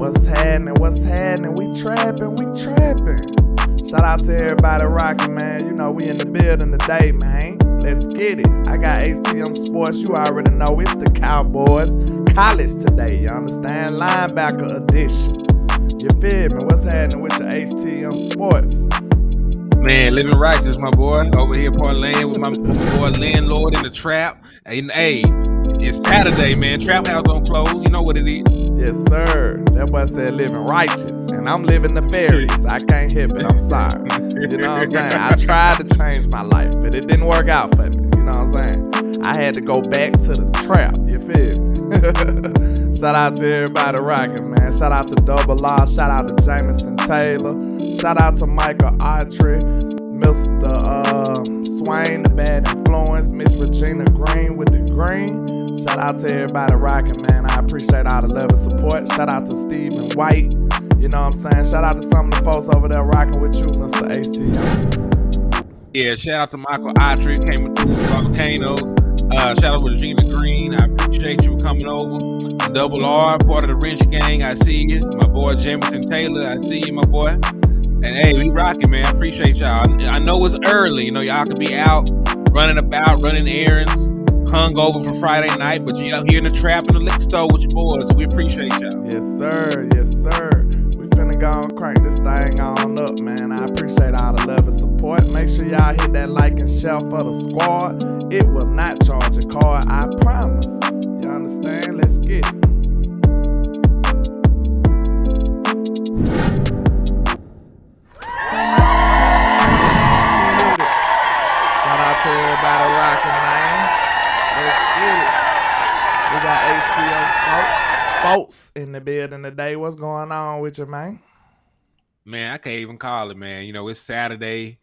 What's happening? What's happening? We trapping. Shout out to everybody rocking, man. You know, we in the building today, man. Let's get it. I got HTM Sports. You already know it's the Cowboys. College today, you understand? Linebacker edition. You feel me? What's happening with your HTM Sports? Man, living righteous, my boy. Over here parlaying with my boy Landlord in the trap. And hey, it's Saturday, man. Trap house don't close. You know what it is. Yes, sir. That boy said living righteous. And I'm living nefarious. I can't help it. I'm sorry. You know what I'm saying? I tried to change my life, but it didn't work out for me. You know what I'm saying? I had to go back to the trap. You feel me? Shout out to everybody rocking, man. Shout out to Double R. Shout out to Jameson Taylor. Shout out to Michael Autry. Mr. Swain, the bad influence. Miss Regina Green with the green. Shout out to everybody rocking, man. I appreciate all the love and support. Shout out to Stephen White. You know what I'm saying? Shout out to some of the folks over there rocking with you, Mr. HTM. Yeah, shout out to Michael Autry, came with the volcanoes. Shout out to Regina Green. I appreciate you coming over. Double R, part of the Wrench Gang. I see you. My boy Jameson Taylor. I see you, my boy. And hey, we rocking, man. I appreciate y'all. I know it's early. You know, y'all could be out running about, running errands, hungover from Friday night, but you out here in the trap in the liquor store with your boys. So we appreciate y'all. Yes, sir. Yes, sir. We finna go and crank this thing on up, man. I appreciate all the love and support. Make sure y'all hit that like and share for the squad. It will not charge a card, I promise. You understand? Let's get it. Shout out to everybody rocking, man. Let's get it. We got HTM Sports in the building today. What's going on with you, man? Man, I can't even call it, man. You know, it's Saturday.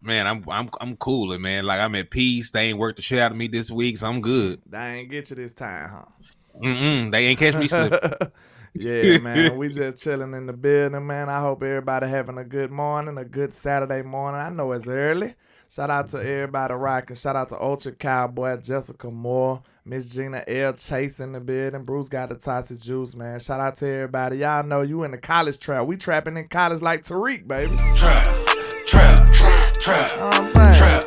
Man, I'm cooling, man. Like, I'm at peace. They ain't worked the shit out of me this week, so I'm good. They ain't get you this time, huh? They ain't catch me slipping. Yeah, man. We just chilling in the building, man. I hope everybody having a good morning, a good Saturday morning. I know it's early. Shout out to everybody rocking. Shout out to Ultra Cowboy, Jessica Moore, Miss Gina L. Chase in the building. Bruce got the toxic juice, man. Shout out to everybody. Y'all know you in the college trap. We trapping in college like Tariq, baby. Trap. You know what I'm saying?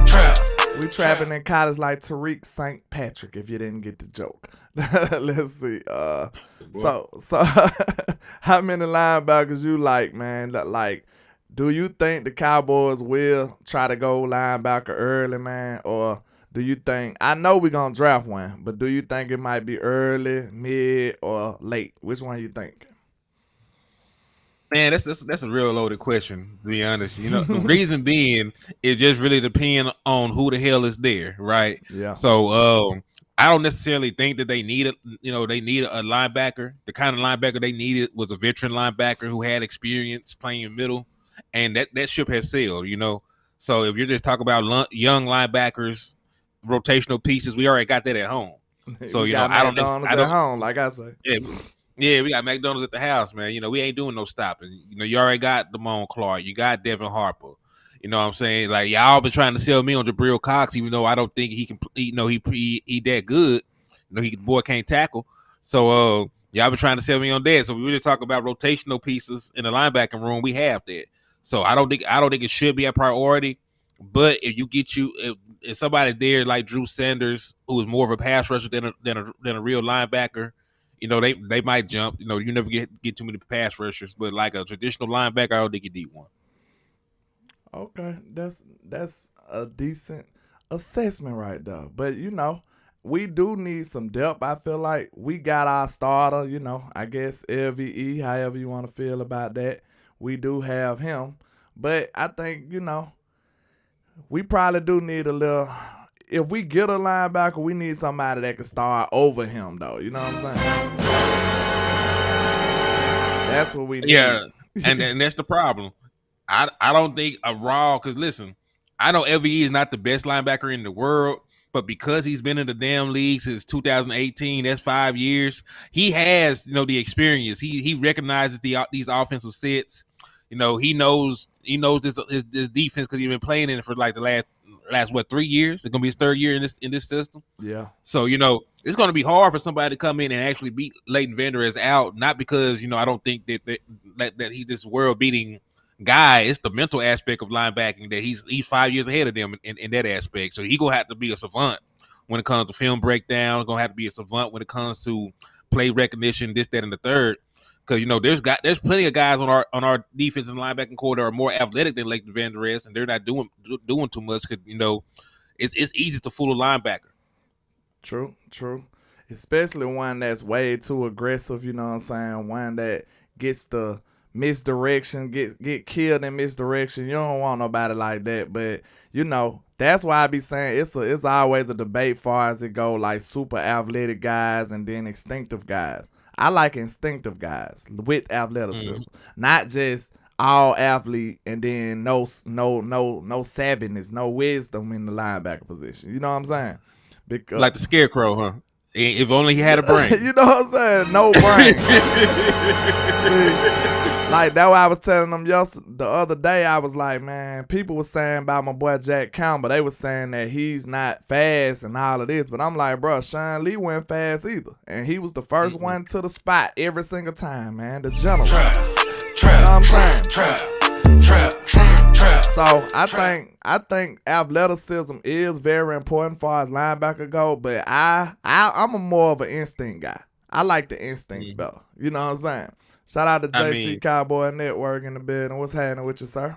Trap. We trapping in college like Tariq St. Patrick, if you didn't get the joke. Let's see. So how many linebackers you like, man? Like, do you think the Cowboys will try to go linebacker early, man? Or do you think, I know we're going to draft one, but do you think it might be early, mid, or late? Which one you think? Man, that's a real loaded question, to be honest. You know, the reason being, it just really depends on who the hell is there, right? Yeah. So I don't necessarily think that they need a linebacker. The kind of linebacker they needed was a veteran linebacker who had experience playing middle, and that ship has sailed, you know. So if you're just talking about young linebackers, rotational pieces, we already got that at home. So you know, I don't at home, like I say. Yeah, we got McDonald's at the house, man. You know, we ain't doing no stopping. You know, you already got Damone Clark. You got Devin Harper. You know what I'm saying? Like, y'all been trying to sell me on Jabril Cox, even though I don't think he can, he that good. You know, the boy can't tackle. So, y'all been trying to sell me on that. So, we really talk about rotational pieces in the linebacking room. We have that. So, I don't think it should be a priority. But if you get if somebody there like Drew Sanders, who is more of a pass rusher than a real linebacker, you know, they might jump. You know, you never get too many pass rushers, but like a traditional linebacker, I don't think you need one. Okay, that's a decent assessment right there. But, you know, we do need some depth. I feel like we got our starter, you know, I guess LVE, however you want to feel about that. We do have him. But I think, you know, we probably do need a little... If we get a linebacker, we need somebody that can start over him, though. You know what I'm saying? That's what we need. Yeah, and that's the problem. I don't think a raw, because listen, I know LVE is not the best linebacker in the world, but because he's been in the damn league since 2018, that's 5 years, he has, you know, the experience. He recognizes these offensive sets. he knows this defense because he's been playing in it for like the last what 3 years. It's gonna be his third year in this system. Yeah. So it's gonna be hard for somebody to come in and actually beat Leighton Vander Esch out. Not because I don't think that he's this world beating guy. It's the mental aspect of linebacking that he's 5 years ahead of them in that aspect. So he gonna have to be a savant when it comes to film breakdown. Gonna have to be a savant when it comes to play recognition, this, that, and the third. Because there's plenty of guys on our defensive linebacking core that are more athletic than Leighton Vander Esch, and they're not doing too much because it's easy to fool a linebacker. True. Especially one that's way too aggressive, you know what I'm saying? One that gets the misdirection, get killed in misdirection. You don't want nobody like that. But, that's why I be saying it's always a debate far as it go, like super athletic guys and then instinctive guys. I like instinctive guys with athleticism, not just all athlete and then no savviness, no wisdom in the linebacker position. You know what I'm saying? Because, like the scarecrow, huh? If only he had a brain. You know what I'm saying? No brain. See, like that what I was telling them the other day. I was like, man, people were saying about my boy Jack Campbell. They were saying that he's not fast and all of this. But I'm like, bro, Sean Lee wasn't fast either. And he was the first one to the spot every single time, man. The general. Trap. You know what I'm saying? Trap. So I think athleticism is very important as far as linebacker go, but I'm a more of an instinct guy. I like the instincts better. You know what I'm saying? Shout out to JC Cowboy Network in the building. What's happening with you, sir?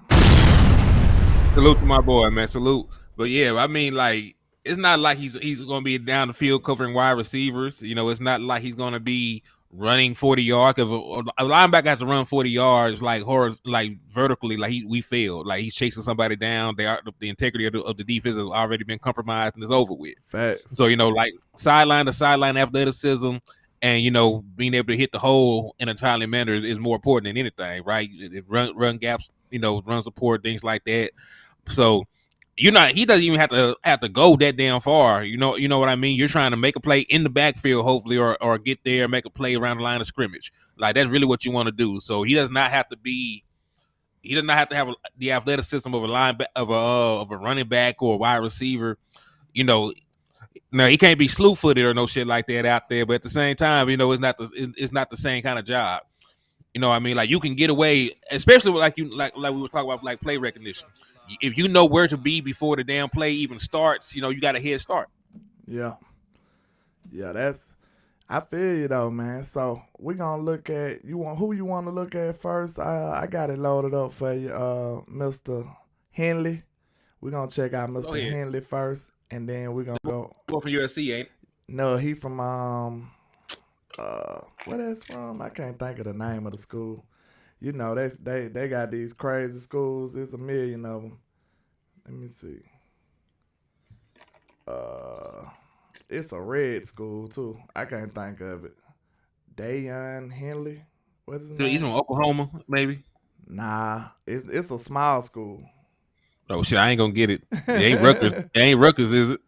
Salute to my boy, man. Salute. But yeah, I mean, like, it's not like he's gonna be down the field covering wide receivers. It's not like he's gonna be running 40 yards. If a linebacker has to run 40 yards like vertically, like we failed. Like he's chasing somebody down. The integrity of the defense has already been compromised and it's over with. Facts. So like sideline to sideline athleticism and being able to hit the hole in a timely manner is more important than anything, right? Run gaps, run support, things like that. So he doesn't even have to go that damn far. You know what I mean? You're trying to make a play in the backfield, hopefully, or get there, make a play around the line of scrimmage. Like that's really what you want to do. So he does not have to have the athleticism of a running back or a wide receiver. No, he can't be slew-footed or no shit like that out there. But at the same time, it's not the same kind of job. You know what I mean? Like you can get away, especially like we were talking about, like play recognition. If you know where to be before the damn play even starts, you got a head start. Yeah, I feel you though, man. So we're gonna look at who you want to look at first. I got it loaded up for you, Mr. Henley. We're gonna check out Mr. Henley first, and then we're gonna go. From USC, ain't it? No, he from where that's from? I can't think of the name of the school. They got these crazy schools. There's a million of them. Let me see. It's a red school too. I can't think of it. Dayon Henley. What's his name? He's from Oklahoma, maybe. Nah, it's a small school. Oh shit, I ain't gonna get it. It ain't Rutgers. It ain't Rutgers, is it?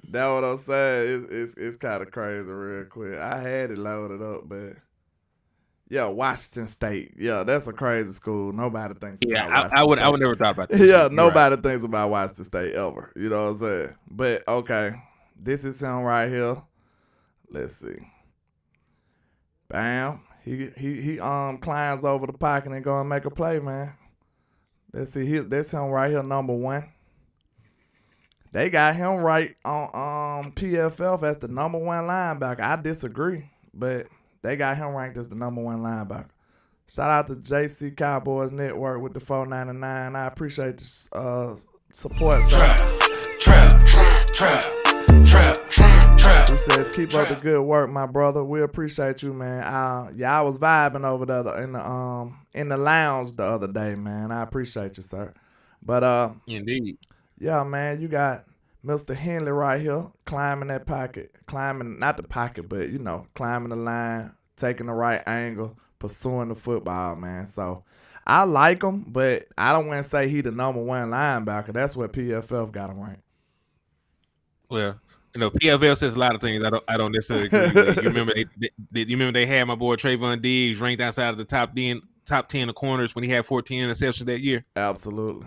That's what I'm saying. It's kind of crazy real quick. I had it loaded up, but yeah, Washington State. Yeah, that's a crazy school. Nobody thinks about Washington State. I would never thought about that. Yeah, nobody thinks about Washington State ever. You know what I'm saying? But okay, this is him right here. Let's see. Bam. He climbs over the pocket and go and make a play, man. Let's see. That's him right here, number 1. They got him right on PFF as the number 1 linebacker. I disagree, but they got him ranked as the number 1 linebacker. Shout out to JC Cowboys Network with the $4.99. I appreciate the support. Trap. He says, keep up the good work, my brother. We appreciate you, man. I was vibing over there in the lounge the other day, man. I appreciate you, sir. But indeed. Yeah, man, you got Mr. Henley right here climbing that pocket. Climbing, not the pocket, but, climbing the line, taking the right angle, pursuing the football, man. So I like him, but I don't want to say he the number 1 linebacker. That's what PFF got him ranked. Well, PFL says a lot of things I don't necessarily agree with. You remember they had my boy Trayvon Diggs ranked outside of the top 10 top 10 of corners when he had 14 interceptions that year. Absolutely.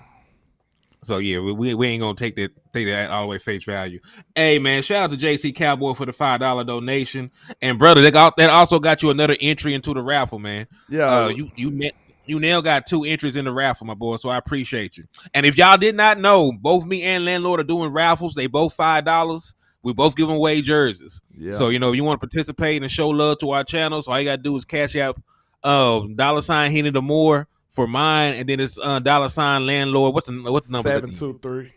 So yeah, we ain't gonna take that all the way face value. Hey man, shout out to JC Cowboy for the $5 donation. And brother, that also got you another entry into the raffle, man. Yeah. You now got 2 entries in the raffle, my boy. So I appreciate you. And if y'all did not know, both me and Landlord are doing raffles. They both $5. We both giving away jerseys. Yeah. So if you want to participate and show love to our channels, all you gotta do is cash out $Henny the More for mine, and then it's $Landlord. What's the number? 723.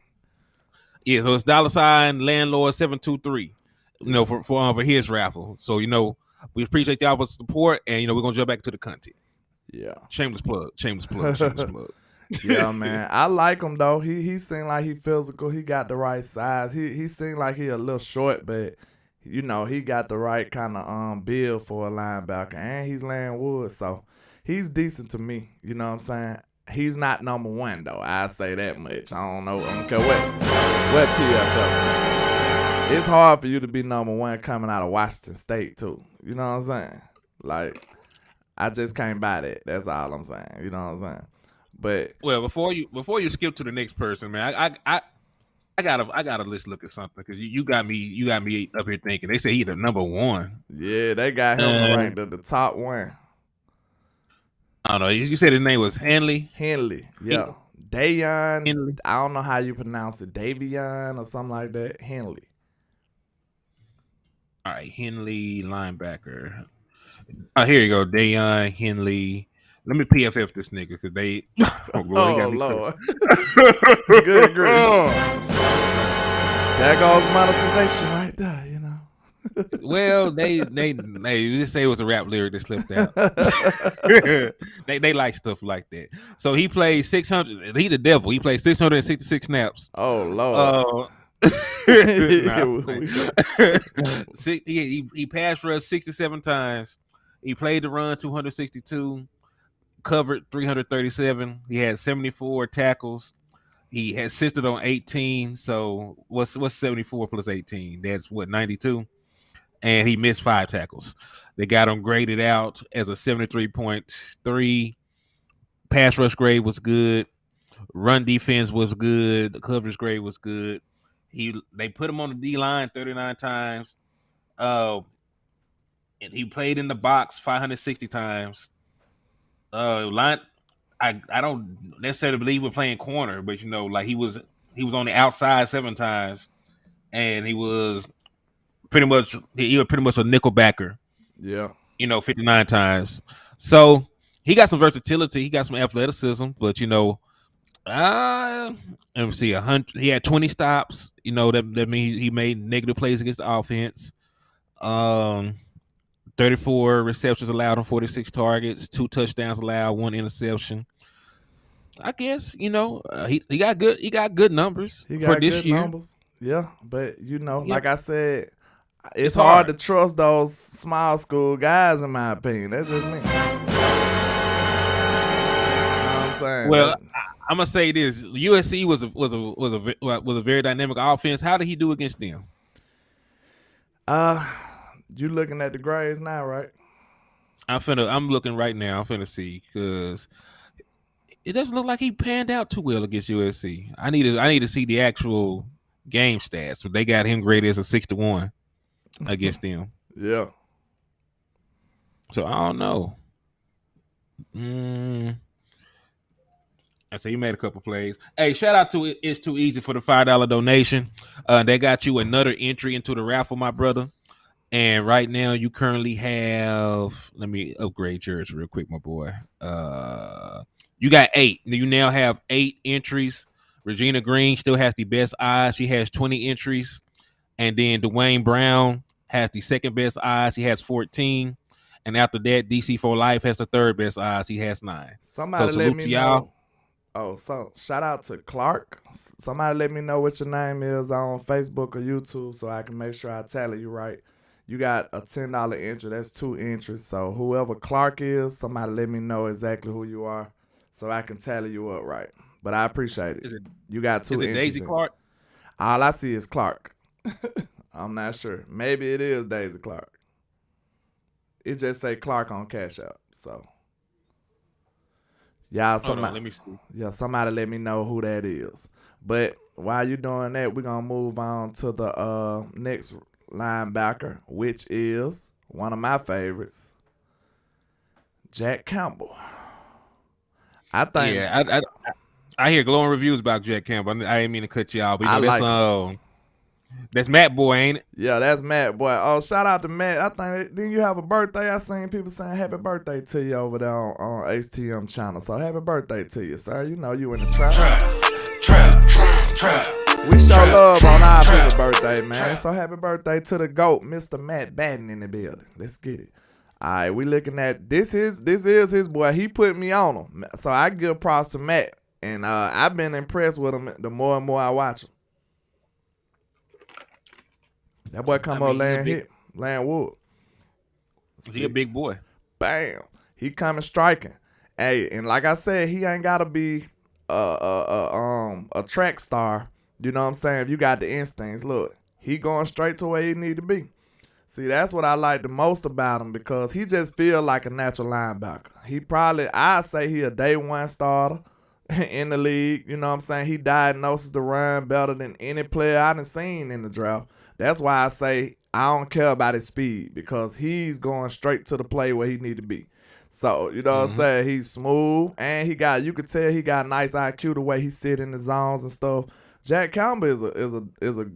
Yeah, so it's $Landlord 723. For his raffle. So we appreciate y'all for support, and we're gonna jump back to the content. Yeah. Shameless plug. Yeah, man. I like him though. He seemed like he physical. He got the right size. He seemed like he a little short, but he got the right kind of build for a linebacker, and he's laying wood, so he's decent to me. You know what I'm saying? He's not number 1 though. I say that much. I don't know. I don't care what PFF says. It's hard for you to be number 1 coming out of Washington State too. You know what I'm saying? Like, I just can't buy that. That's all I'm saying. You know what I'm saying? But before you skip to the next person, man, I gotta let's look at something, because you got me up here thinking. They say he's the number 1. Yeah, they got him ranked at the top 1. I don't know. You said his name was Henley. Yeah. Dayon. Henley. I don't know how you pronounce it. Davion or something like that. Henley. All right, Henley linebacker. Oh, here you go. Dayon Henley. Let me PFF this nigga, because they. Oh Lord. Good grief. There goes monetization right there. Well, they just say it was a rap lyric that slipped out. they like stuff like that. So he played 600. He the devil. He played 666 snaps. Oh Lord. He passed for us 67 times. He played the run 262. Covered 337. He had 74 tackles. He had assisted on 18. So what's 74 plus 18? That's 92. And he missed 5 tackles. They got him graded out as a 73.3. Pass rush grade was good. Run defense was good. The coverage grade was good. They put him on the D line 39 times. He played in the box 560 times. I don't necessarily believe we're playing corner, but like he was on the outside 7 times, and he was pretty much a nickel backer. Yeah. 59 times. So he got some versatility. He got some athleticism, but let me see, 100. He had 20 stops. That means he made negative plays against the offense. 34 receptions allowed on 46 targets, 2 touchdowns allowed, 1 interception. I guess he got good numbers for this year. Numbers. Yeah, but like I said, it's hard to trust those small school guys, in my opinion. That's just me. You know what I'm saying? Well, I'm gonna say this: USC was a very dynamic offense. How did he do against them? You looking at the grades now, right? I'm looking right now. I'm finna see, because it doesn't look like he panned out too well against USC. I need to see the actual game stats, but they got him graded as a 61 against them. Yeah. So I don't know. I say he made a couple plays. Hey, shout out to It's Too Easy for the $5 donation. They got you another entry into the raffle, my brother. And right now you currently have, let me upgrade yours real quick, my boy. You got 8. You now have 8 entries. Regina Green still has the best odds. She has 20 entries. And then Dwayne Brown has the second best odds. He has 14. And after that, DC for Life has the third best odds. He has 9. Somebody let me know. Oh, so shout out to Clark. Somebody let me know what your name is on Facebook or YouTube, so I can make sure I tally you right. You got a $10 entry. That's 2 entries. So whoever Clark is, somebody let me know exactly who you are, so I can tally you up right. But I appreciate it. You got 2 entries. Is it Daisy Clark? All I see is Clark. I'm not sure. Maybe it is Daisy Clark. It just say Clark on Cash App. So Y'all, Hold on, somebody, let me see. somebody let me know who that is. But while you doing that, we're gonna move on to the next linebacker, which is one of my favorites, Jack Campbell. I think Yeah, I hear glowing reviews about Jack Campbell. I didn't mean to cut you off, but I like that's Matt Boy, ain't it? Yeah, that's Matt, boy. Oh, shout out to Matt. I think didn't you have a birthday? I seen people saying happy birthday to you over there on HTM channel. So happy birthday to you, sir. You know you in the trap. We show love on our people's birthday, man. So happy birthday to the GOAT, Mr. Matt Batten in the building. Let's get it. All right, we looking at this is his boy. He put me on him. So I give props to Matt. And I've been impressed with him the more and more I watch him. That boy come up laying wood. He a big boy. Bam. He coming striking. Hey, and like I said, he ain't gotta be a track star. You know what I'm saying? If you got the instincts, look, he going straight to where he need to be. See, that's what I like the most about him because he just feel like a natural linebacker. He probably, I'd say he a day one starter in the league. You know what I'm saying? He diagnoses the run better than any player I done seen in the draft. That's why I say I don't care about his speed because he's going straight to the play where he need to be. So, you know what I'm saying? He's smooth and you could tell he got nice IQ the way he sit in the zones and stuff. Jack Campbell is a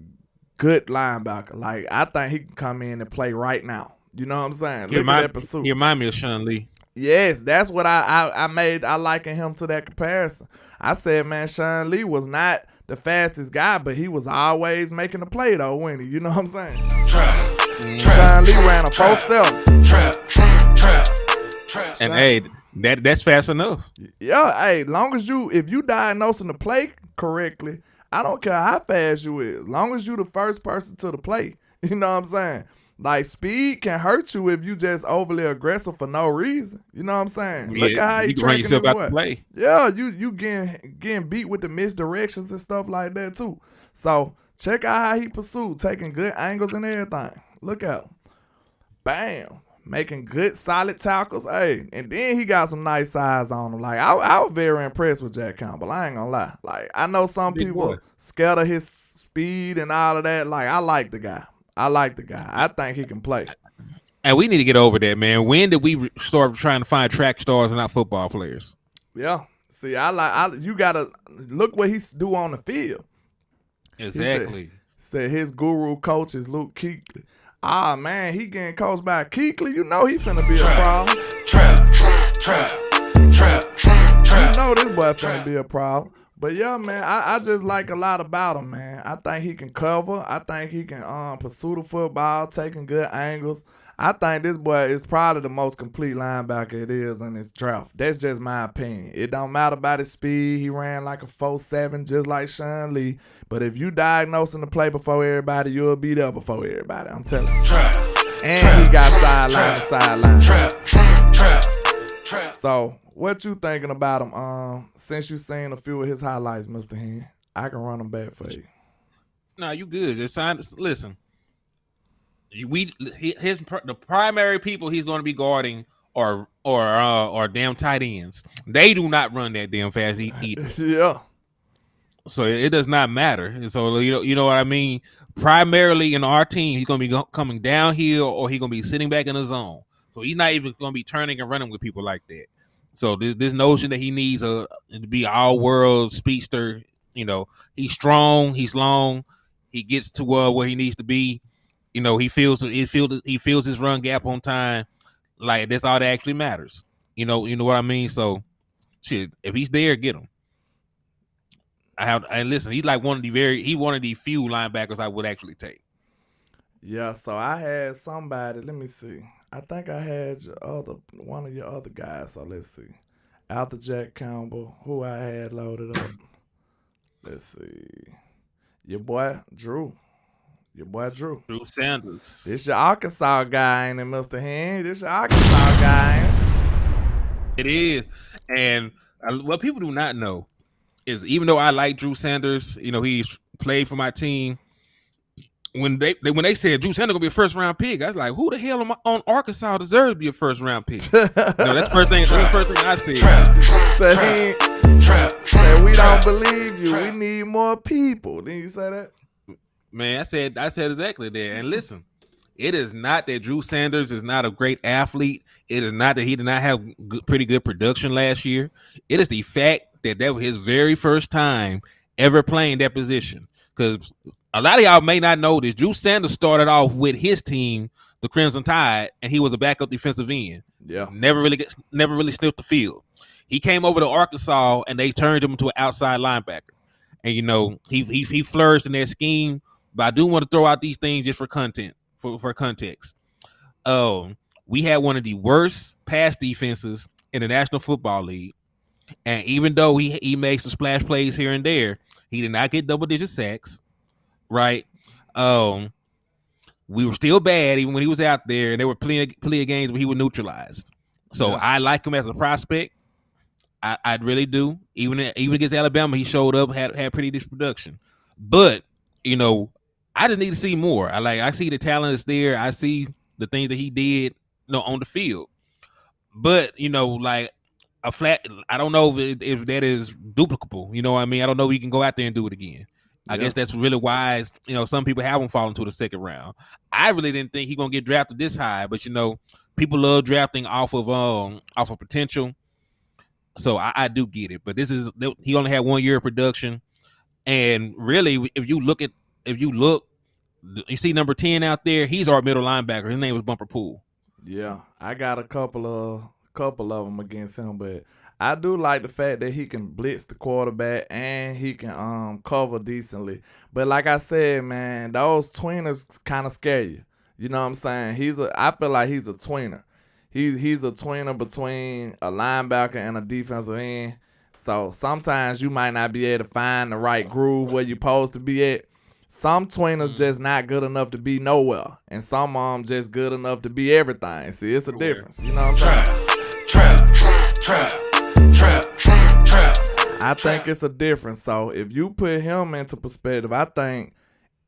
good linebacker. Like, I think he can come in and play right now. You know what I'm saying? Look at that pursuit. He remind me of Sean Lee. Yes, that's what I liken him to that comparison. I said, man, Sean Lee was not the fastest guy, but he was always making the play though, when he, you know what I'm saying? Sean Lee ran a 4.7. And hey, that's fast enough. Yeah, hey, if you diagnosing the play correctly, I don't care how fast you is. Long as you the first person to the play. You know what I'm saying? Like, speed can hurt you if you just overly aggressive for no reason. You know what I'm saying? Yeah, look at how you he can run yourself out the play. Yeah, you getting beat with the misdirections and stuff like that too. So check out how he pursued, taking good angles and everything. Look out. Bam. Making good solid tackles. Hey, and then he got some nice size on him. Like, I was very impressed with Jack Campbell. I ain't gonna lie. Like, I know some people scared of his speed and all of that. Like, I like the guy. I think he can play. And we need to get over that, man. When did we start trying to find track stars and not football players? Yeah. See, you gotta look what he do on the field. Exactly. Said his guru coach is Luke Kuechly. Ah, man, he getting coached by Kuechly. You know he finna be a problem. You know this boy finna be a problem. But yeah, man, I just like a lot about him, man. I think he can cover. I think he can pursue the football, taking good angles. I think this boy is probably the most complete linebacker it is in this draft. That's just my opinion. It don't matter about his speed. He ran like a 4.7 just like Sean Lee. But if you diagnosing the play before everybody, you'll be there before everybody. I'm telling you. And he got sideline. So, what you thinking about him? Since you seen a few of his highlights, Mr. Hen, I can run them back for you. No, you good. Just listen. The primary people he's going to be guarding are damn tight ends. They do not run that damn fast either. Yeah. So it does not matter. And so you know what I mean. Primarily in our team, he's going to be coming downhill or he's going to be sitting back in the zone. So he's not even going to be turning and running with people like that. So this notion that he needs to be all world speedster, you know, he's strong, he's long, he gets to where he needs to be. You know, he fills his run gap on time. Like, that's all that actually matters. You know what I mean? So shit, if he's there, get him. And listen, he's like one of the few linebackers I would actually take. Yeah, so I had somebody, let me see. I think I had one of your other guys, so let's see. After Jack Campbell, who I had loaded up. Let's see. Your boy Drew Drew Sanders. This your Arkansas guy, ain't it, Mr. Hen? This your Arkansas guy. It is. And what people do not know is, even though I like Drew Sanders, you know, he's played for my team, when they said Drew Sanders gonna be a first round pick, I was like, who the hell on Arkansas deserves to be a first round pick? That's the first thing. That's the first thing I said. Said we don't believe you. We need more people. Didn't you say that? Man, I said exactly that. And listen, it is not that Drew Sanders is not a great athlete. It is not that he did not have pretty good production last year. It is the fact that was his very first time ever playing that position. Because a lot of y'all may not know this. Drew Sanders started off with his team, the Crimson Tide, and he was a backup defensive end. Yeah, never really sniffed the field. He came over to Arkansas, and they turned him into an outside linebacker. And he flourished in that scheme. But I do want to throw out these things just for context. We had one of the worst pass defenses in the National Football League, and even though he makes some splash plays here and there, he did not get double-digit sacks. Right? We were still bad even when he was out there, and there were plenty of games where he was neutralized. So yeah. I like him as a prospect. I really do. Even against Alabama, he showed up, had pretty decent production. But I just need to see more. I see the talent is there. I see the things that he did, on the field. But like a flat, I don't know if that is duplicable. You know what I mean? I don't know if you can go out there and do it again. I guess that's really why some people haven't fallen to the second round. I really didn't think he's gonna get drafted this high, but people love drafting off of potential. So I do get it. But he only had 1 year of production, and really, if you look, you see number 10 out there. He's our middle linebacker. His name was Bumper Pool. Yeah, I got a couple of them against him, but I do like the fact that he can blitz the quarterback and he can cover decently. But like I said, man, those tweeners kind of scare you. You know what I'm saying? I feel like he's a tweener. He's a tweener between a linebacker and a defensive end. So sometimes you might not be able to find the right groove where you're supposed to be at. Some tweeners just not good enough to be nowhere, and some of them just good enough to be everything. See, it's a difference. You know what I'm saying? Trap. I think it's a difference. So if you put him into perspective, I think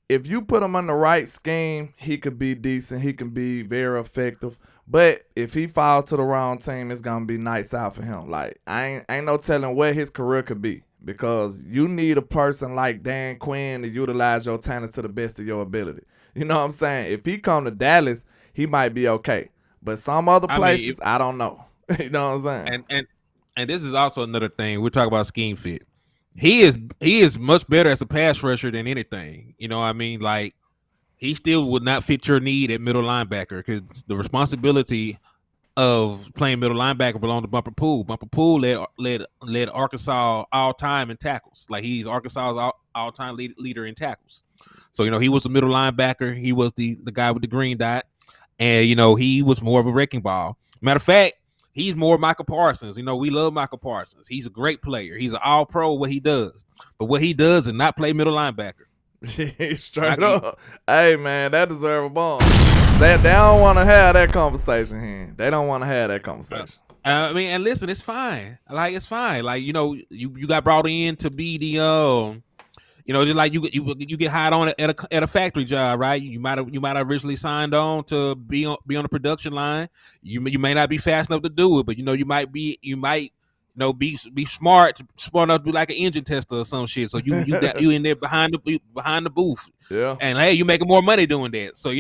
if you put him on the right scheme, he could be decent. He can be very effective. But if he falls to the wrong team, it's gonna be nights out for him. Like I ain't no telling where his career could be, because you need a person like Dan Quinn to utilize your talents to the best of your ability. You know what I'm saying? If he come to Dallas, he might be okay. But some other places, I don't know. You know what I'm saying? And this is also another thing. We're talking about scheme fit. He is much better as a pass rusher than anything. You know what I mean? Like, he still would not fit your need at middle linebacker, because the responsibility of playing middle linebacker belonged to Bumper Pool. Bumper Pool led Arkansas all time in tackles. Like, he's Arkansas's all time leader in tackles. So he was the middle linebacker. He was the guy with the green dot, and he was more of a wrecking ball. Matter of fact, he's more Michael Parsons. We love Michael Parsons. He's a great player. He's an all-pro what he does. But what he does is not play middle linebacker. Straight up. Hey, man, that deserves a bomb. They don't want to have that conversation here. They don't want to have that conversation. I mean, and listen, it's fine. Like, it's fine. Like, you got brought in to be the just like you get hired on at a factory job, right? You might have originally signed on to be on the production line. You may not be fast enough to do it, but you might be smart enough to be like an engine tester or some shit. So you in there behind the booth, yeah. And hey, you making more money doing that. So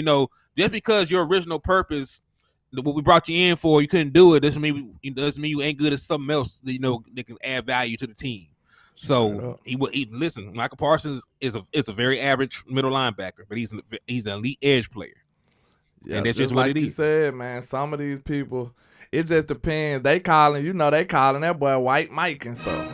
just because your original purpose, what we brought you in for, you couldn't do it, doesn't mean you ain't good at something else that can add value to the team. So listen, Michael Parsons is a very average middle linebacker, but he's an elite edge player. Yeah, and that's just like what it you is. Said, man, some of these people, it just depends. They calling that boy White Mike and stuff.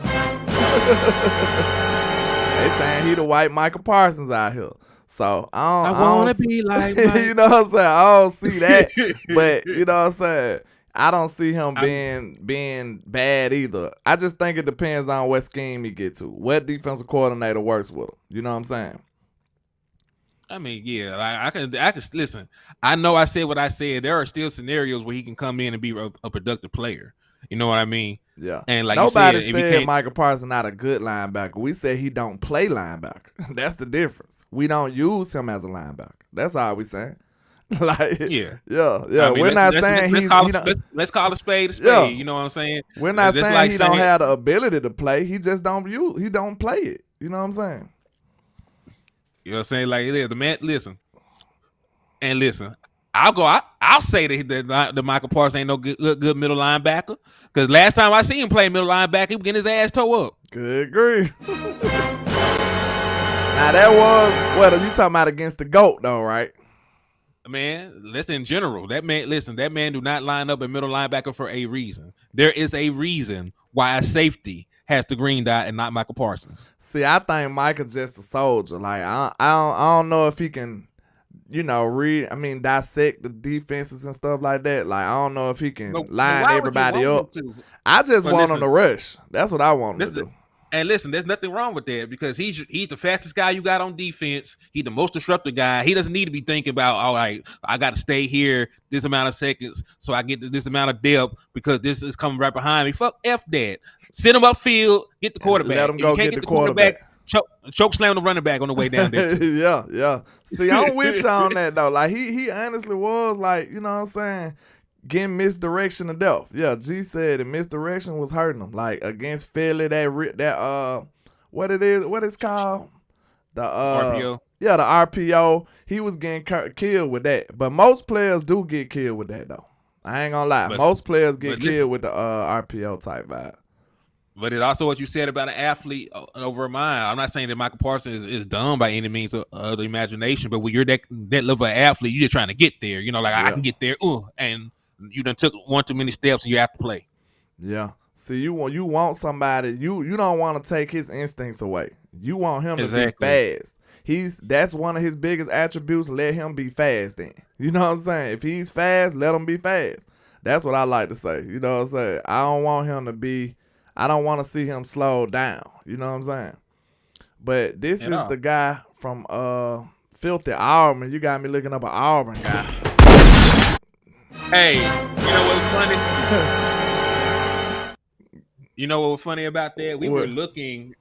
They saying he the white Michael Parsons out here. So I want to be like Mike. You know what I'm saying? I don't see that, but you know what I'm saying? I don't see him being bad either. I just think it depends on what scheme he get to, what defensive coordinator works with him. You know what I'm saying? I mean, yeah, I can listen. I know I said what I said. There are still scenarios where he can come in and be a productive player. You know what I mean? Yeah. And like Nobody you said, if you said can't, Michael Parsons not a good linebacker. We said he don't play linebacker. That's the difference. We don't use him as a linebacker. That's all we saying. Like, yeah. yeah. I mean, We're not saying let's he call don't. let's call a spade a Yeah. spade. You know what I'm saying? We're not That's saying like he don't saying, have the ability to play. He just don't play it. You know what I'm saying? you know what I'm saying? Like, the man, listen. I'll say that the Michael Parsons ain't no good middle linebacker. Because last time I seen him play middle linebacker, he was getting his ass tore up. Good grief. Now that was what are you talking about against the GOAT though, right? Man, listen, in general, that man do not line up a middle linebacker for a reason. There is a reason why a safety has the green dot and not Michael Parsons. See, I think Michael's just a soldier. Like I don't know if he can, dissect the defenses and stuff like that. Like I don't know if he can line everybody up. I just want him to rush. That's what I want him to do. And listen, there's nothing wrong with that because he's the fastest guy you got on defense. He's the most disruptive guy. He doesn't need to be thinking about, all right, I got to stay here this amount of seconds so I get this amount of depth because this is coming right behind me. Fuck F that. Send him upfield, get the quarterback. Let him go get the quarterback. Choke slam the running back on the way down there too. Yeah. See, I'm with you on that though. Like he honestly was like, you know what I'm saying, getting misdirection to death. Yeah, G said the misdirection was hurting him. Like against Philly, what it's called? The RPO. Yeah, the RPO. He was getting killed with that. But most players do get killed with that though. I ain't gonna lie. Most players get killed with the RPO type vibe. But it's also what you said about an athlete over a mind. I'm not saying that Michael Parsons is dumb by any means of the imagination, but when you're that level of athlete, you're just trying to get there. You know, like I can get there, and you done took one too many steps and you have to play. Yeah. See, you want somebody, you don't want to take his instincts away. You want him to be fast. That's one of his biggest attributes. Let him be fast then. You know what I'm saying? If he's fast, let him be fast. That's what I like to say. You know what I'm saying? I don't want to see him slow down. You know what I'm saying? But this is the guy from Filthy Auburn. You got me looking up an Auburn guy. Hey, you know what's funny? You know what was funny about that? We were looking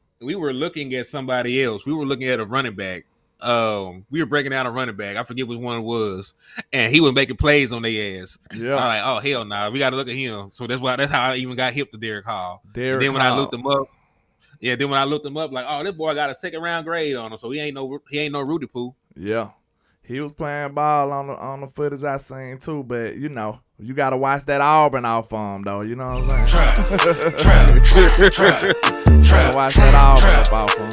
at somebody else. We were looking at a running back. We were breaking down a running back. I forget which one it was, and he was making plays on their ass. Yeah, I'm like, oh hell no, we got to look at him. So that's how I even got hip to Derek Hall. Then when I looked him up, like, oh, this boy got a second round grade on him, so he ain't no Rudy Poo. Yeah, he was playing ball on the footage I seen too, but you got to watch that Auburn off him though. You know what I'm saying? Trap. Watch that Auburn off him.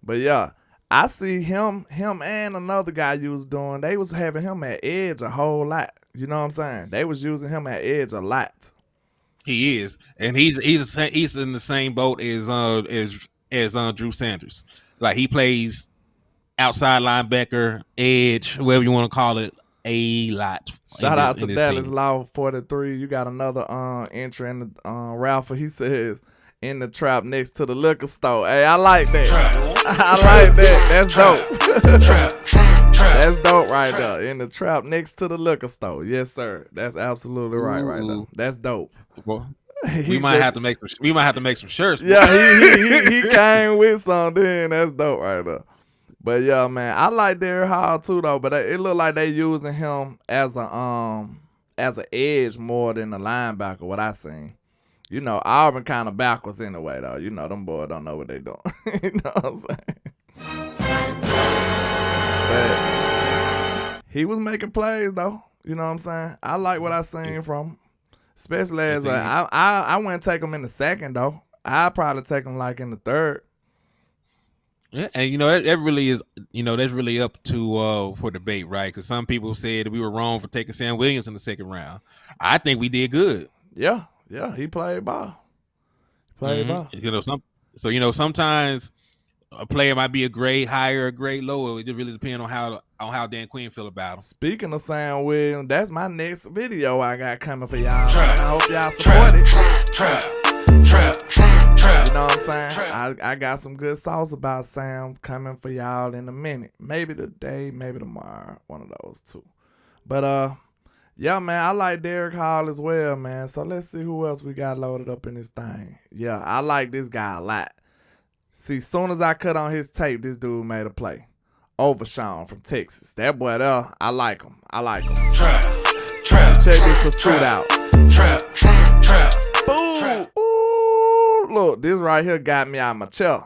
But yeah. I see him and another guy you was doing, they was having him at edge a whole lot. You know what I'm saying? They was using him at edge a lot. He is. And he's in the same boat as Drew Sanders. Like he plays outside linebacker, edge, whatever you want to call it, a lot. Shout out to Dallas Law 43. You got another entry in the Ralph. He says in the trap next to the liquor store. Hey, I like that. I like that. That's dope. That's dope right there. In the trap next to the liquor store. Yes, sir. That's absolutely right there. That's dope. Well, we might have to make some shirts. Yeah, he came with something. That's dope right there. But yeah, man, I like Derek Hall too though. But it looked like they using him as an edge more than a linebacker. What I seen. Auburn kind of backwards anyway, though. Them boys don't know what they doing. You know what I'm saying? But he was making plays, though. You know what I'm saying? I like what I seen from him. Especially as I wouldn't take him in the second, though. I'd probably take him like in the third. Yeah, and that really is, that's really up to for debate, right? Because some people said we were wrong for taking Sam Williams in the second round. I think we did good. Yeah. Yeah, he played ball. Ball. Sometimes a player might be a grade higher, a grade lower. It just really depends on how Dan Quinn feel about him. Speaking of Sam Williams, that's my next video I got coming for y'all. I hope y'all support it. You know what I'm saying? I got some good sauce about Sam coming for y'all in a minute. Maybe today, maybe tomorrow. One of those two. But Yeah, man, I like Derek Hall as well, man. So let's see who else we got loaded up in this thing. Yeah, I like this guy a lot. See, soon as I cut on his tape, this dude made a play. Overshawn from Texas. That boy there, I like him. Trap. Check this pursuit out. Trap. Boom. Ooh, look, this right here got me out my chair.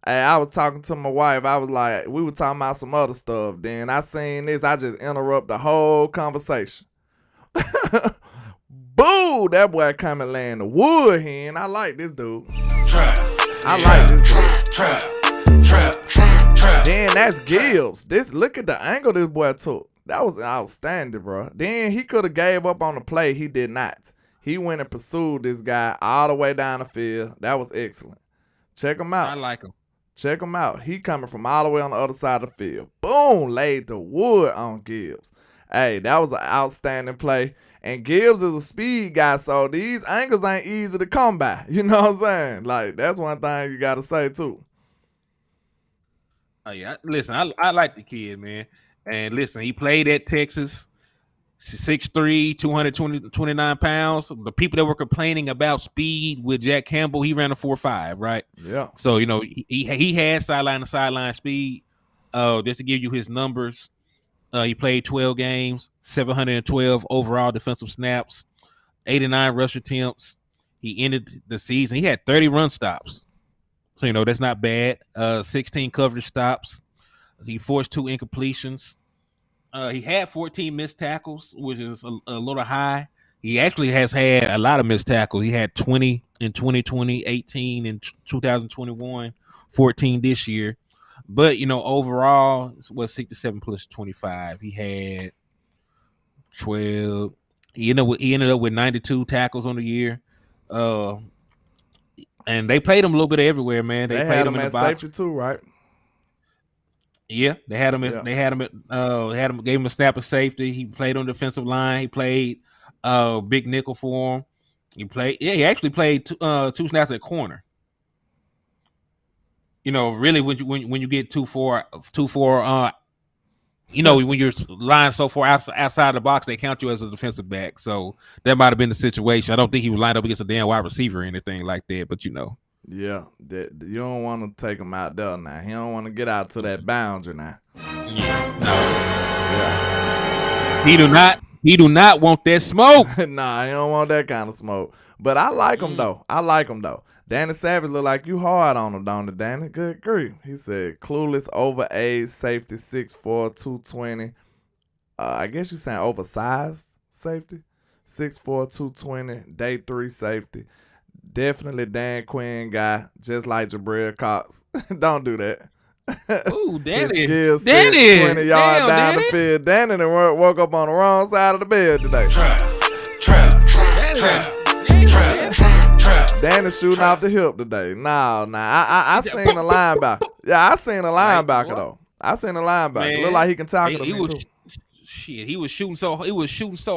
Hey, I was talking to my wife. I was like, we were talking about some other stuff. Then I seen this. I just interrupt the whole conversation. Boo! That boy coming laying the wood hen. I like this dude. Like this dude. Trap. Then that's Gibbs. Look at the angle this boy took. That was outstanding, bro. Then he could have gave up on the play. He did not. He went and pursued this guy all the way down the field. That was excellent. Check him out. I like him. Check him out. He coming from all the way on the other side of the field. Boom! Laid the wood on Gibbs. Hey, that was an outstanding play. And Gibbs is a speed guy, so these angles ain't easy to come by. You know what I'm saying? Like, that's one thing you got to say, too. Oh, yeah. Listen, I like the kid, man. And listen, he played at Texas, 6'3", 229 pounds. The people that were complaining about speed with Jack Campbell, he ran a 4.5, right? Yeah. So, you know, he had sideline to sideline speed. Just to give you his numbers, he played 12 games, 712 overall defensive snaps, 89 rush attempts. He ended the season. He had 30 run stops. So, you know, that's not bad. 16 coverage stops. He forced 2 incompletions. He had 14 missed tackles, which is a little high. He actually has had a lot of missed tackles. He had 20 in 2020, 18 in 2021, 14 this year. But, you know, overall, it was 67 plus 25. He had 12. He ended up with 92 tackles on the year. And they played him a little bit everywhere, man. They played him in the box. Safety too, right? Yeah, they had him. They had him. Gave him a snap of safety. He played on the defensive line. He played big nickel for him. He actually played 2 snaps at corner. You know, really, when you get 2-4, you know, when you're lying so far outside the box, they count you as a defensive back. So that might have been the situation. I don't think he was lined up against a damn wide receiver or anything like that. But you know. Yeah, you don't want to take him out there now. He don't want to get out to that boundary now. Yeah, no. Yeah. He do not want that smoke. Nah, he don't want that kind of smoke. But I like him though. Danny Savage look like you hard on him, don't it, Danny? Good grief. He said clueless, over age, safety, 6'4", 220. I guess you saying oversized safety, 6'4", 220, day 3 safety. Definitely Dan Quinn guy, just like Jabril Cox. Don't do that. Ooh, Danny. 20 yards down the field. Danny done woke up on the wrong side of the bed today. Trap. Danny shooting off the hip today. Nah. I seen a linebacker. Yeah, I seen a linebacker though. Man, look like he can tackle him too. Shit, he was shooting so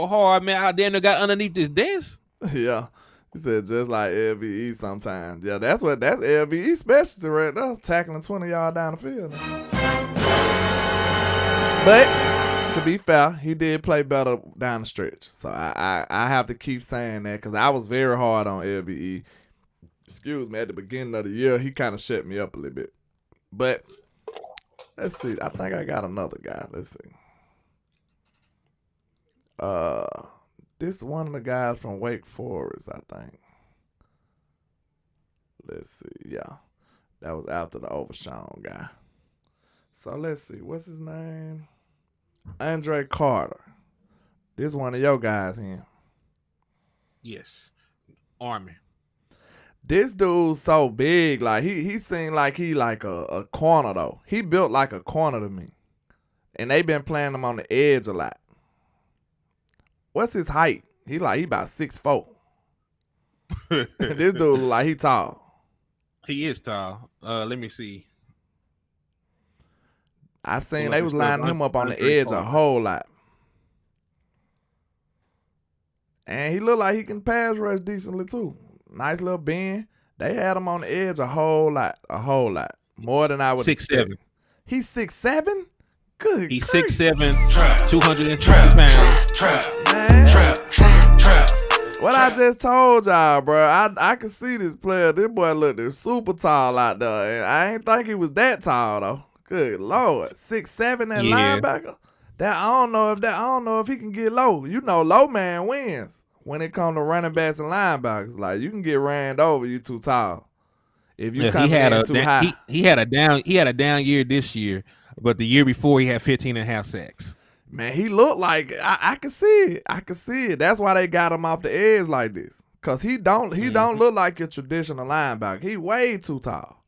hard, man. Out there got underneath this desk. Yeah. He said just like LVE sometimes. Yeah, that's LVE specialty right there, tackling 20 yards down the field. But to be fair, he did play better down the stretch. So I have to keep saying that because I was very hard on LVE. Excuse me, at the beginning of the year, he kind of shut me up a little bit. But let's see. I think I got another guy. Let's see. This is one of the guys from Wake Forest, I think. Let's see. Yeah. That was after the Overshawn guy. So let's see. What's his name? Andre Carter. This one of your guys here. Yes. Army. This dude's so big. Like he seemed like he like a corner though. He built like a corner to me. And they been playing him on the edge a lot. What's his height? He about 6'4". This dude look like he tall. He is tall. Let me see. I seen they was lining him up on the edge a whole lot. And he look like he can pass rush decently too. Nice little bend. They had him on the edge a whole lot. More than I would expect. 6'7". He's 6'7"? Good. He's grief. 6'7", 250 pounds. Man. What I just told y'all, bro, I can see this player. This boy looked super tall out there. And I ain't think he was that tall though. Good Lord, 6'7" at linebacker. I don't know if he can get low. You know, low man wins when it comes to running backs and linebackers. Like you can get ran over. You too tall. If you come in too high. He had a down year this year, but the year before he had 15.5 sacks. Man, he looked like I can see it. That's why they got him off the edge like this. Cause he don't look like your traditional linebacker. He way too tall.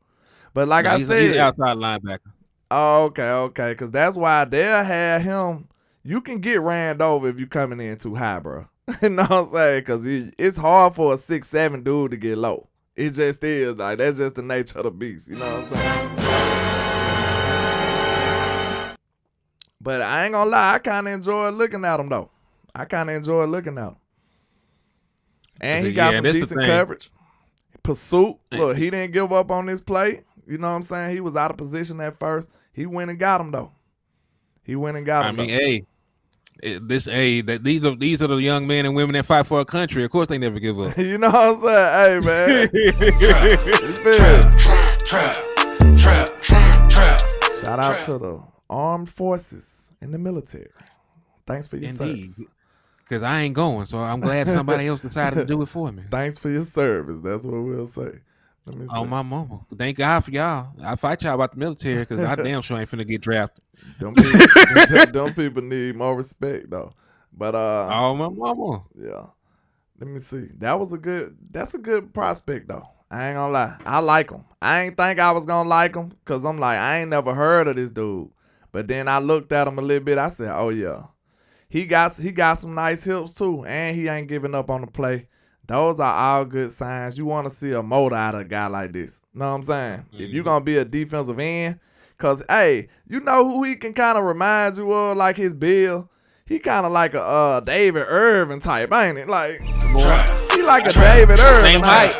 But like I said, he's outside linebacker. Oh, okay. Cause that's why they'll have him. You can get ran over if you coming in too high, bro. You know what I'm saying? Cause it's hard for a 6'7" dude to get low. It just is. Like that's just the nature of the beast. You know what I'm saying? But I ain't gonna lie, I kind of enjoy looking at him, though. And he got some decent coverage. Pursuit. Look, he didn't give up on this play. You know what I'm saying? He was out of position at first. He went and got him, though. These are the young men and women that fight for our country. Of course they never give up. You know what I'm saying? Hey, man. Trap. Shout out to the armed forces in the military. Thanks for your service. Because I ain't going, so I'm glad somebody else decided to do it for me. Thanks for your service. That's what we'll say. Let me see. Oh, my mama. Thank God for y'all. I fight y'all about the military because I damn sure ain't finna get drafted. Them people need more respect, though. But oh, my mama. Yeah. Let me see. That's a good prospect, though. I ain't gonna lie. I like him. I ain't think I was gonna like him because I'm like, I ain't never heard of this dude. But then I looked at him a little bit. I said, oh, yeah. He got some nice hips, too. And he ain't giving up on the play. Those are all good signs. You want to see a motor out of a guy like this. Know what I'm saying? Mm-hmm. If you're going to be a defensive end, because, hey, you know who he can kind of remind you of, like his build? He kind of like a David Irvin type, ain't it? Like, he like a David Irvin. Same height.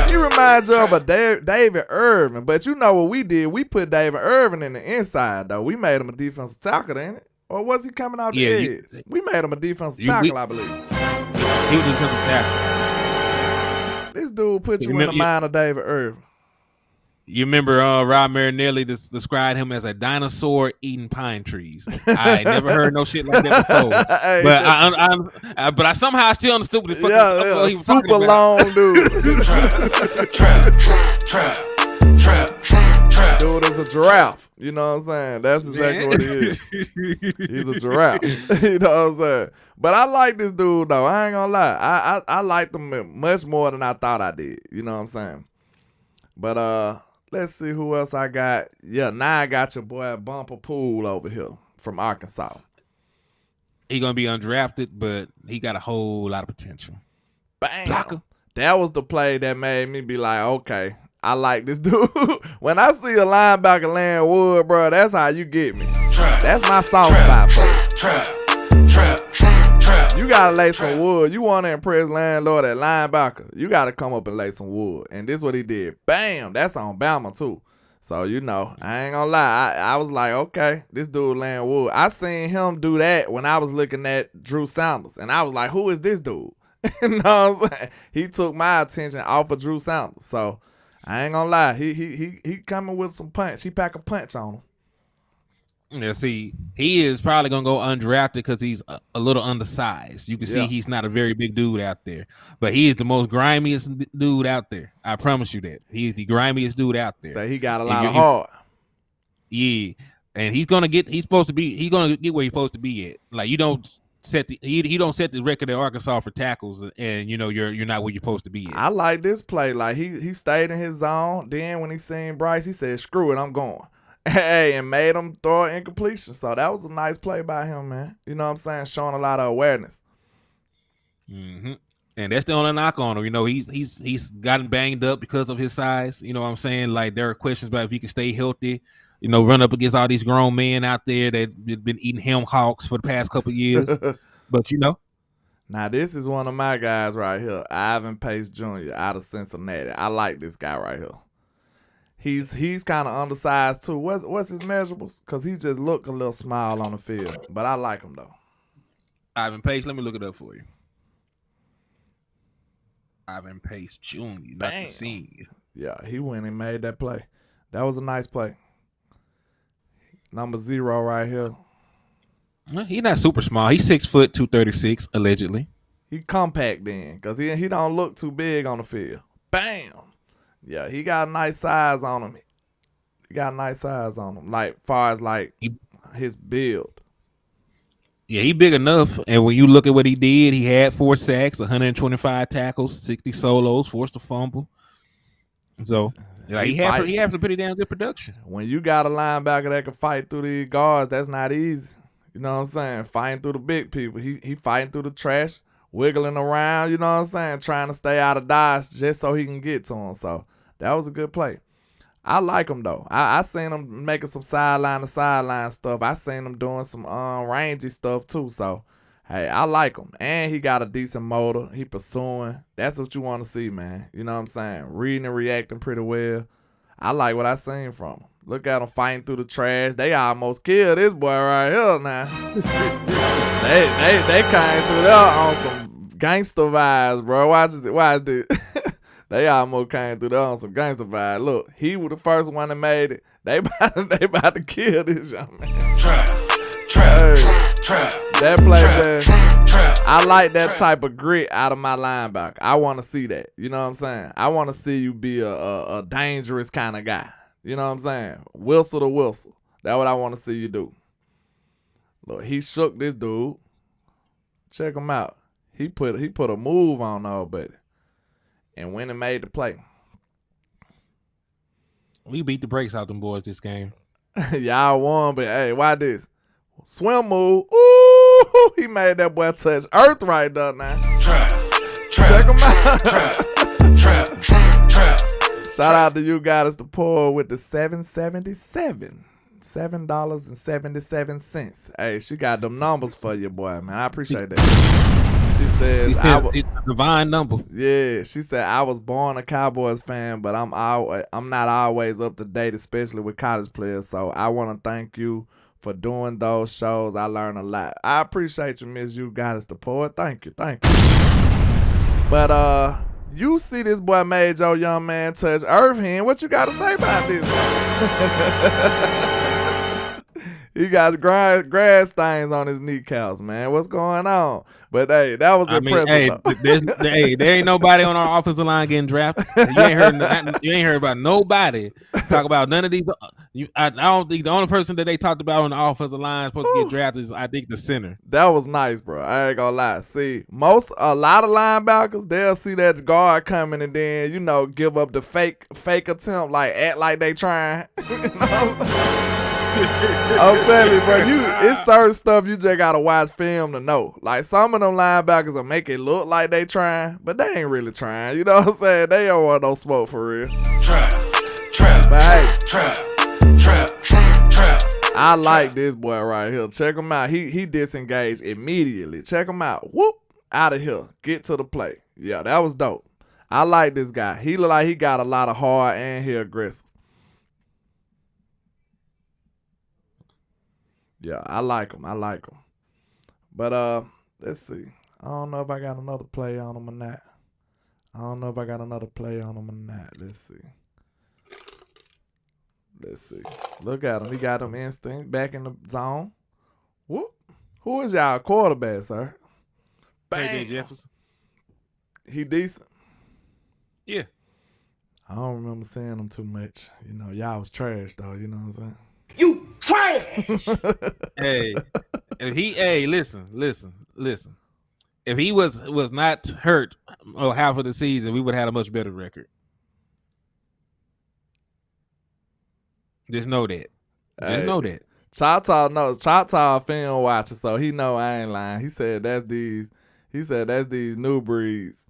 He reminds you of a David Irvin. But you know what we did? We put David Irvin in the inside, though. We made him a defensive tackle, ain't it? Or was he coming out the edge? We made him a defensive tackle, I believe. He was a defensive tackle. This dude put you in the mind of David Irvin. You remember Rob Marinelli described him as a dinosaur eating pine trees. I ain't never heard no shit like that before. But I somehow still understood what the fuck he was super talking long about. dude. Trap. Dude is a giraffe. You know what I'm saying? That's exactly what he is. He's a giraffe. You know what I'm saying? But I like this dude, though. I ain't gonna lie. I liked him much more than I thought I did. You know what I'm saying? But let's see who else I got. Yeah, now I got your boy Bumper Pool over here from Arkansas. He gonna be undrafted, but he got a whole lot of potential. Bam. Blocker. That was the play that made me be like, okay, I like this dude. When I see a linebacker laying wood, bro, that's how you get me. That's my soft spot, bro. You gotta lay some wood. You want to impress landlord at linebacker, you gotta come up and lay some wood. And this is what he did. Bam! That's on Bama too. So, you know, I ain't gonna lie. I was like, okay, this dude laying wood. I seen him do that when I was looking at Drew Sanders. And I was like, who is this dude? You know what I'm saying? He took my attention off of Drew Sanders. So, I ain't gonna lie. He coming with some punch. He pack a punch on him. Yeah, see, he is probably going to go undrafted because he's a little undersized. You can see he's not a very big dude out there. But he is the most grimiest dude out there. I promise you that. He is the grimiest dude out there. So he got a lot of heart. Yeah. And he's going to get where he's supposed to be at. Like, you don't set he don't set the record at Arkansas for tackles, and you know you're not where you're supposed to be at. I like this play. Like he stayed in his zone. Then when he seen Bryce, he said, screw it, I'm going. Hey, and made him throw an incompletion. So that was a nice play by him, man. You know what I'm saying? Showing a lot of awareness. Mm-hmm. And that's the only knock on him. You know, he's gotten banged up because of his size. You know what I'm saying? Like, there are questions about if he can stay healthy, you know, run up against all these grown men out there that have been eating ham hocks for the past couple of years. But, you know. Now, this is one of my guys right here, Ivan Pace Jr. out of Cincinnati. I like this guy right here. He's kind of undersized too. What's his measurables? Cause he just look a little small on the field, but I like him though. Ivan Pace, let me look it up for you. Ivan Pace Jr., not the senior. Yeah, he went and made that play. That was a nice play. Number 0 right here. He's not super small. He's 6 foot 236 allegedly. He compact then, cause he don't look too big on the field. Bam. Yeah, he got a nice size on him. Like far as like his build. Yeah, he big enough. And when you look at what he did, he had 4 sacks, 125 tackles, 60 solos, forced a fumble. So he had some pretty damn good production. When you got a linebacker that can fight through these guards, that's not easy. You know what I'm saying? Fighting through the big people. He fighting through the trash, wiggling around, you know what I'm saying? Trying to stay out of dodge just so he can get to him. So that was a good play. I like him though. I seen him making some sideline to sideline stuff. I seen him doing some rangy stuff too. So hey, I like him. And he got a decent motor. He pursuing. That's what you want to see, man. You know what I'm saying? Reading and reacting pretty well. I like what I seen from him. Look at him fighting through the trash. They almost killed this boy right here now. they came through there on some gangster vibes, bro. Watch this. They almost came through there on some gangster vibes. Look, he was the first one that made it. They about to kill this young man. Trap. That play there. I like that type of grit out of my linebacker. I want to see that. You know what I'm saying? I want to see you be a dangerous kind of guy. You know what I'm saying? Whistle to whistle. That's what I want to see you do. Look, he shook this dude. Check him out. He put a move on buddy. And went and made the play. We beat the brakes out them boys this game. Y'all won, but hey, why this? Swim move. Ooh, he made that boy touch earth right there now. Check him out. Trap. Shout out to you guys to pour with the $7.77. $7.77. Hey, she got them numbers for you, boy, man. I appreciate that. She says, it's a divine number. Yeah, she said, I was born a Cowboys fan, but I'm not always up to date, especially with college players. So I want to thank you for doing those shows. I learned a lot. I appreciate you, Miss You Goddess the Poet. Thank you. But you see this boy made your young man touch earth hand. What you got to say about this? He got grass stains on his kneecaps, man. What's going on? But hey, that was impressive. There ain't nobody on our offensive line getting drafted. You ain't heard about nobody talk about none of these. I don't think the only person that they talked about on the offensive line supposed to get drafted is, I think, the center. That was nice, bro. I ain't gonna lie. See, a lot of linebackers, they'll see that guard coming and then, give up the fake attempt, like act like they trying. I'm telling you, bro, it's certain stuff you just gotta watch film to know. Like, some of them linebackers will make it look like they trying, but they ain't really trying. You know what I'm saying? They don't want no smoke for real. Trap. But hey, Trap. I like this boy right here. Check him out. He disengaged immediately. Check him out. Whoop, out of here. Get to the play. Yeah, that was dope. I like this guy. He look like he got a lot of heart and he aggressive. Yeah, I like him. But let's see. I don't know if I got another play on him or not. Let's see. Look at him. He got them instinct back in the zone. Whoop. Who is y'all quarterback, sir? Bang. Jefferson. He decent. Yeah. I don't remember seeing him too much. Y'all was trash though. You know what I'm saying? You trash. Listen. If he was not hurt half of the season, we would have had a much better record. Just know that. Choctaw film watcher, so he know I ain't lying. He said that's these new breeds.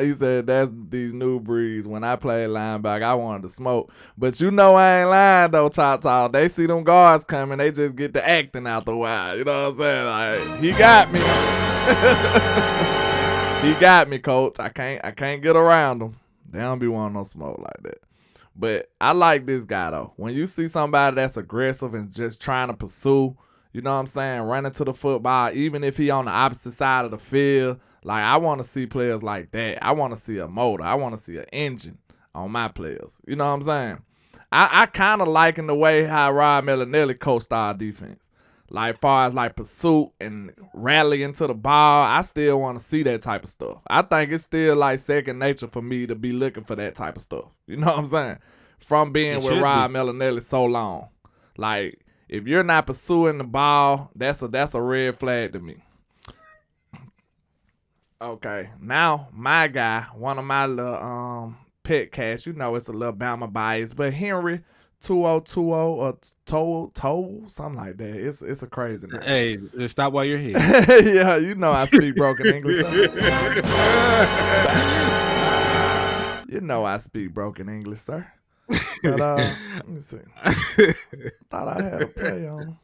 He said that's these new breeds. When I played linebacker, I wanted to smoke. But I ain't lying though, Choctaw. They see them guards coming, they just get the acting out the wild. You know what I'm saying? Like, he got me. He got me, coach. I can't get around him. They don't be wanting no smoke like that. But I like this guy, though. When you see somebody that's aggressive and just trying to pursue, you know what I'm saying, running to the football, even if he on the opposite side of the field, like, I want to see players like that. I want to see a motor. I want to see an engine on my players. You know what I'm saying? I kind of liking the way how Rod Marinelli coached our defense. Like, far as, like, pursuit and rallying to the ball, I still want to see that type of stuff. I think it's still, like, second nature for me to be looking for that type of stuff. You know what I'm saying? From being with Rod Marinelli so long. Like, if you're not pursuing the ball, that's a red flag to me. Okay, now my guy, one of my little pet cats, you know it's a little Bama bias, but Henry 2020 or Toe, something like that. It's a crazy name. Hey, stop while you're here. Yeah, you know I speak broken English. Sir. You know I speak broken English, sir. But let me see. Thought I had a play on him.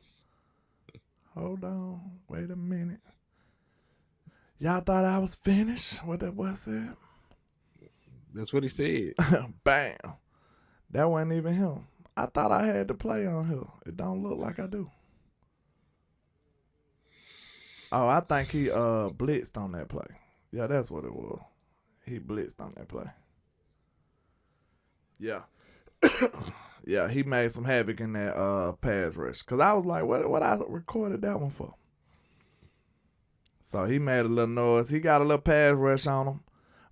Hold on, wait a minute. Y'all thought I was finished? What that boy said? That's what he said. Bam. That wasn't even him. I thought I had to play on here. It don't look like I do. Oh, I think he blitzed on that play. Yeah, that's what it was. He blitzed on that play. Yeah. Yeah, he made some havoc in that pass rush. Cause I was like, what I recorded that one for? So he made a little noise. He got a little pass rush on him.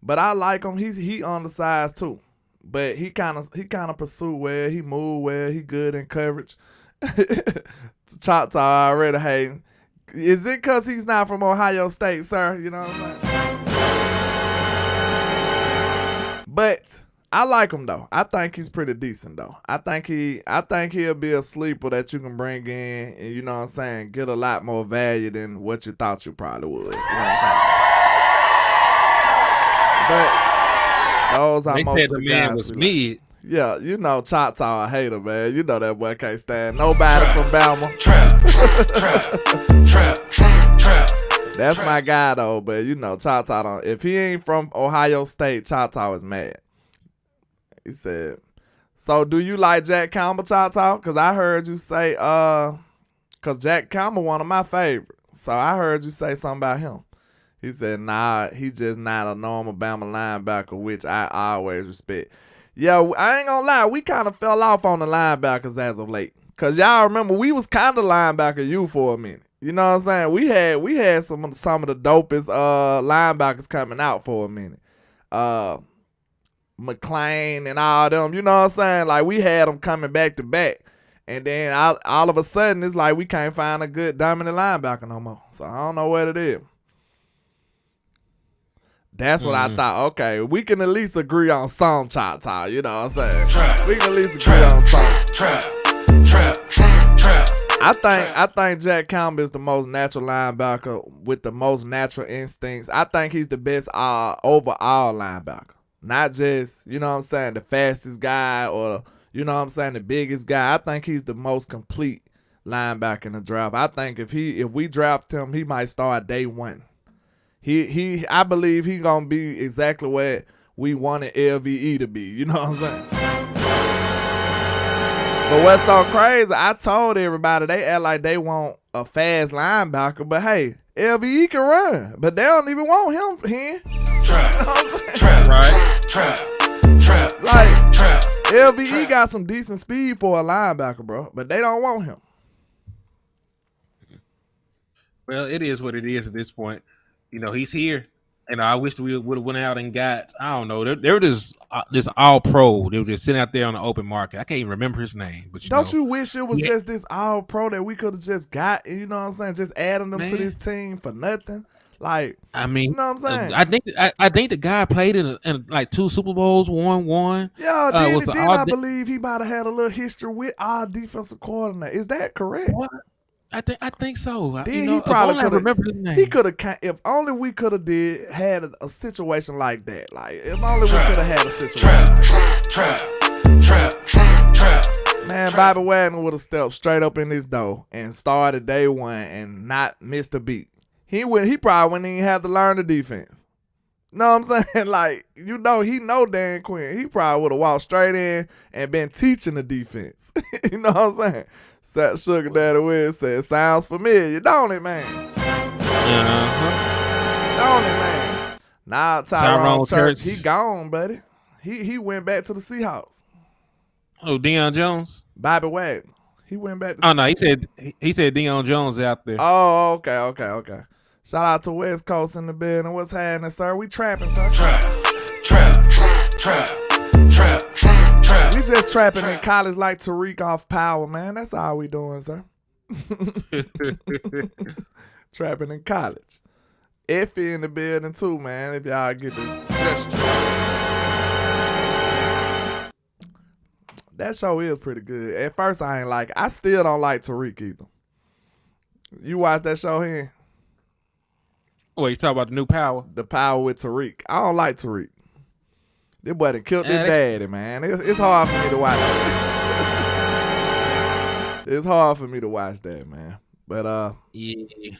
But I like him. He on the size too. But he kind of pursue well. He move well. He good in coverage. Choctaw already hating. Is it because he's not from Ohio State, sir? You know what I'm saying? But I like him though. I think he's pretty decent though. I think he'll be a sleeper that you can bring in and, you know what I'm saying, get a lot more value than what you thought you probably would. You know what I'm saying? But those are most of the man guys was me. mid. Yeah, you know Choctaw a hater, man. You know that boy can't stand nobody from Bama. Trap. That's my guy though, but you know Choctaw don't. If he ain't from Ohio State, Choctaw is mad. He said, so do you like Jack Campbell, Choctaw? Because I heard you say, because Jack Campbell one of my favorites. So I heard you say something about him. He said, nah, he just not a normal Bama linebacker, which I always respect. Yeah, I ain't gonna lie, we kind of fell off on the linebackers as of late. Because y'all remember, we was kind of linebacker you for a minute. You know what I'm saying? We had some of the dopest linebackers coming out for a minute. McClain and all them, you know what I'm saying? Like, we had them coming back to back. And then all of a sudden, it's like we can't find a good dominant linebacker no more. So I don't know what it is. That's what I thought. Okay, we can at least agree on some, Choctaw. You know what I'm saying? We can at least agree on some. Trap. I think Jack Campbell is the most natural linebacker with the most natural instincts. I think he's the best overall linebacker. Not just, you know what I'm saying, the fastest guy or, you know what I'm saying, the biggest guy. I think he's the most complete linebacker in the draft. I think if we draft him, he might start day one. I believe he gonna be exactly what we wanted LVE to be. You know what I'm saying? But what's so crazy, I told everybody, they act like they want a fast linebacker, but hey, LVE can run, but they don't even want him here. Trap. Like, LVE got some decent speed for a linebacker, bro, but they don't want him. Well, it is what it is at this point. You know, he's here. And I wish we would have went out and got, I don't know, they're just this all pro. They were just sitting out there on the open market. I can't even remember his name. But you wish it was just this all pro that we could have just got, you know what I'm saying, just adding them to this team for nothing? Like, I mean, you know what I'm saying? I think the guy played in like 2 Super Bowls, won one. Yeah, then I believe he might have had a little history with our defensive coordinator. Is that correct? What? I think so. Then he probably could remember his name. He could have. If only we could have had a situation like that. Like, if only we could have had a situation. Trap. Man, Bobby Wagner would have stepped straight up in this door and started day one and not missed a beat. He probably wouldn't even have to learn the defense. Know what I'm saying? Like, he know Dan Quinn. He probably would have walked straight in and been teaching the defense. You know what I'm saying? Sat Sugar Daddy Wiz said, sounds familiar, don't it, man? Don't it, man? Nah, Tyrone Church, he gone, buddy. He went back to the Seahawks. Oh, Deion Jones? Bobby Wagner. He went back to no, he said Deion Jones out there. Oh, okay. Shout out to West Coast in the building. What's happening, sir? We trapping, sir. Trap. We just trapping in college like Tariq off power, man. That's all we doing, sir. Trapping in college. Effie in the building too, man. If y'all get the gesture. That show is pretty good. At first, I ain't like it. I still don't like Tariq either. You watch that show here? Wait, you talking about the new Power? The Power with Tariq. I don't like Tariq. This boy done killed his daddy, man. It's hard for me to watch that. It's hard for me to watch that, man. But yeah,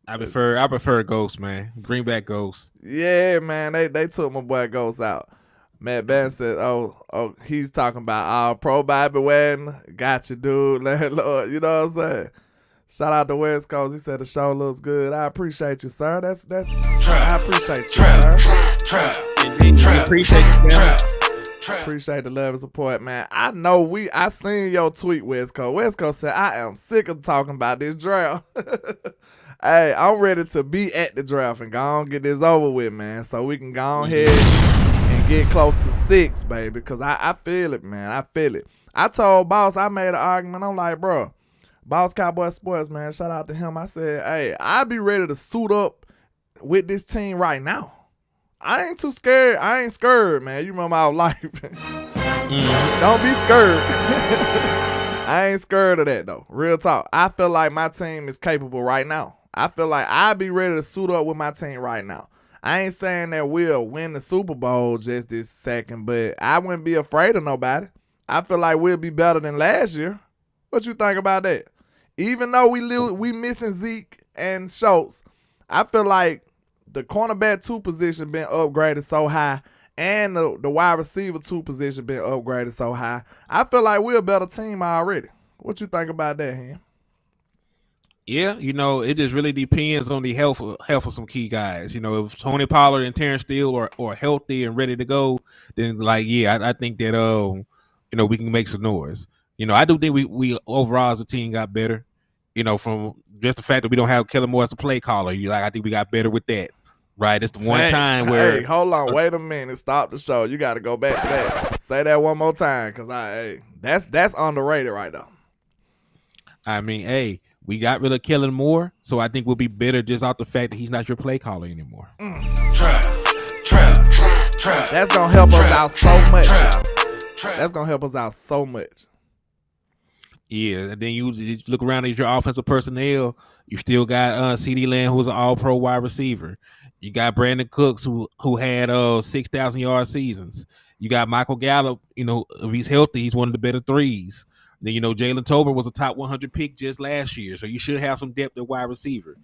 I prefer Ghost, man. Bring back Ghost. Yeah, man. They took my boy Ghost out. Matt Ben said, "Oh, he's talking about pro Bobby Wagner. Got you, dude. Lord, you know what I'm saying." Shout out to West Coast. He said the show looks good. I appreciate you, sir. I appreciate you, sir. Appreciate you, man. Appreciate the love and support, man. I seen your tweet, West Coast. West Coast said, I am sick of talking about this draft. Hey, I'm ready to be at the draft and go on get this over with, man. So we can go ahead and get close to 6, baby. Because I feel it, man. I feel it. I told Boss, I made an argument. I'm like, bro, Boss Cowboy Sports, man, shout out to him. I said, hey, I'd be ready to suit up with this team right now. I ain't too scared. I ain't scared, man. You remember our life. Don't be scared. I ain't scared of that, though. Real talk. I feel like my team is capable right now. I feel like I'd be ready to suit up with my team right now. I ain't saying that we'll win the Super Bowl just this second, but I wouldn't be afraid of nobody. I feel like we'll be better than last year. What you think about that? Even though we missing Zeke and Schultz, I feel like the cornerback 2 position been upgraded so high, and the wide receiver 2 position been upgraded so high. I feel like we're a better team already. What you think about that, Ham? Yeah, it just really depends on the health of some key guys. If Tony Pollard and Terrence Steele are healthy and ready to go, then I think that we can make some noise. I do think we overall as a team got better. From just the fact that we don't have Kellen Moore as a play caller. I think we got better with that. Right? It's the one time where. Hey, hold on, wait a minute. Stop the show. You got to go back to that. Say that one more time, cause that's underrated right now. I mean, hey, we got rid of Kellen Moore, so I think we'll be better just off the fact that he's not your play caller anymore. Trap. That's gonna help us out so much. That's gonna help us out so much. Yeah, and then you look around at your offensive personnel. You still got CeeDee Lamb, who's an All-Pro wide receiver. You got Brandon Cooks, who had 6,000-yard seasons. You got Michael Gallup. If he's healthy, he's one of the better threes. Then Jalen Tolbert was a top 100 pick just last year, so you should have some depth at wide receiver.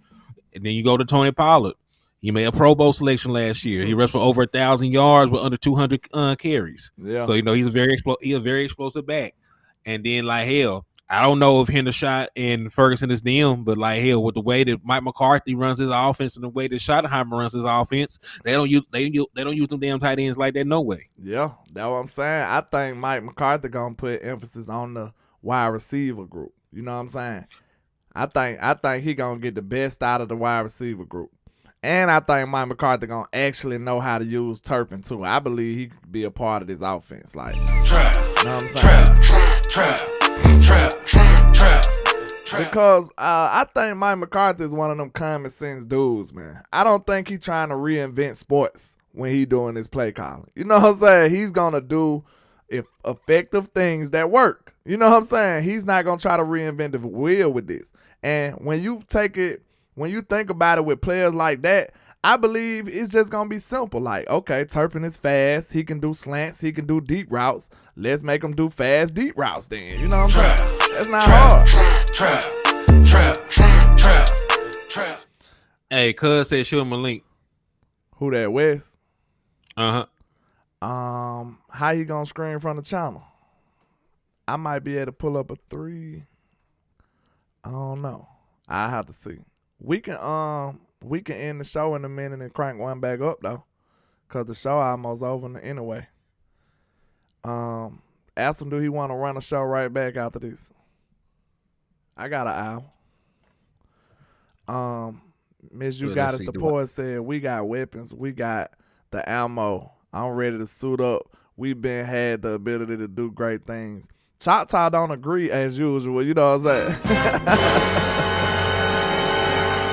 And then you go to Tony Pollard. He made a Pro Bowl selection last year. He rushed for over 1,000 yards with under 200 carries. Yeah. So he's a very explosive back. And then I don't know if Hendershot and Ferguson is them, but with the way that Mike McCarthy runs his offense and the way that Schottenheimer runs his offense, they don't use them damn tight ends like that no way. Yeah, that's what I'm saying. I think Mike McCarthy gonna put emphasis on the wide receiver group. You know what I'm saying? I think he gonna get the best out of the wide receiver group. And I think Mike McCarthy gonna actually know how to use Turpin too. I believe he could be a part of this offense. You know what I'm saying? Trap. Because I think Mike McCarthy is one of them common sense dudes, man. I don't think he's trying to reinvent sports when he doing his play calling. You know what I'm saying? He's gonna do effective things that work. You know what I'm saying? He's not gonna try to reinvent the wheel with this. And when you think about it with players like that, I believe it's just going to be simple. Okay, Turpin is fast. He can do slants. He can do deep routes. Let's make him do fast, deep routes then. You know what I'm saying? That's not hard. Trap. Hey, Cuz said show him a link. Who that, West? Uh-huh. How you gonna screen from the channel? I might be able to pull up a 3. I don't know. I have to see. We can end the show in a minute and crank one back up though, cause the show almost over anyway. Ask him, do he want to run a show right back after this? I got an hour. Miss You Got Us the Poet said, we got weapons, we got the ammo. I'm ready to suit up. We've been had the ability to do great things. Choctaw don't agree as usual, you know what I'm saying?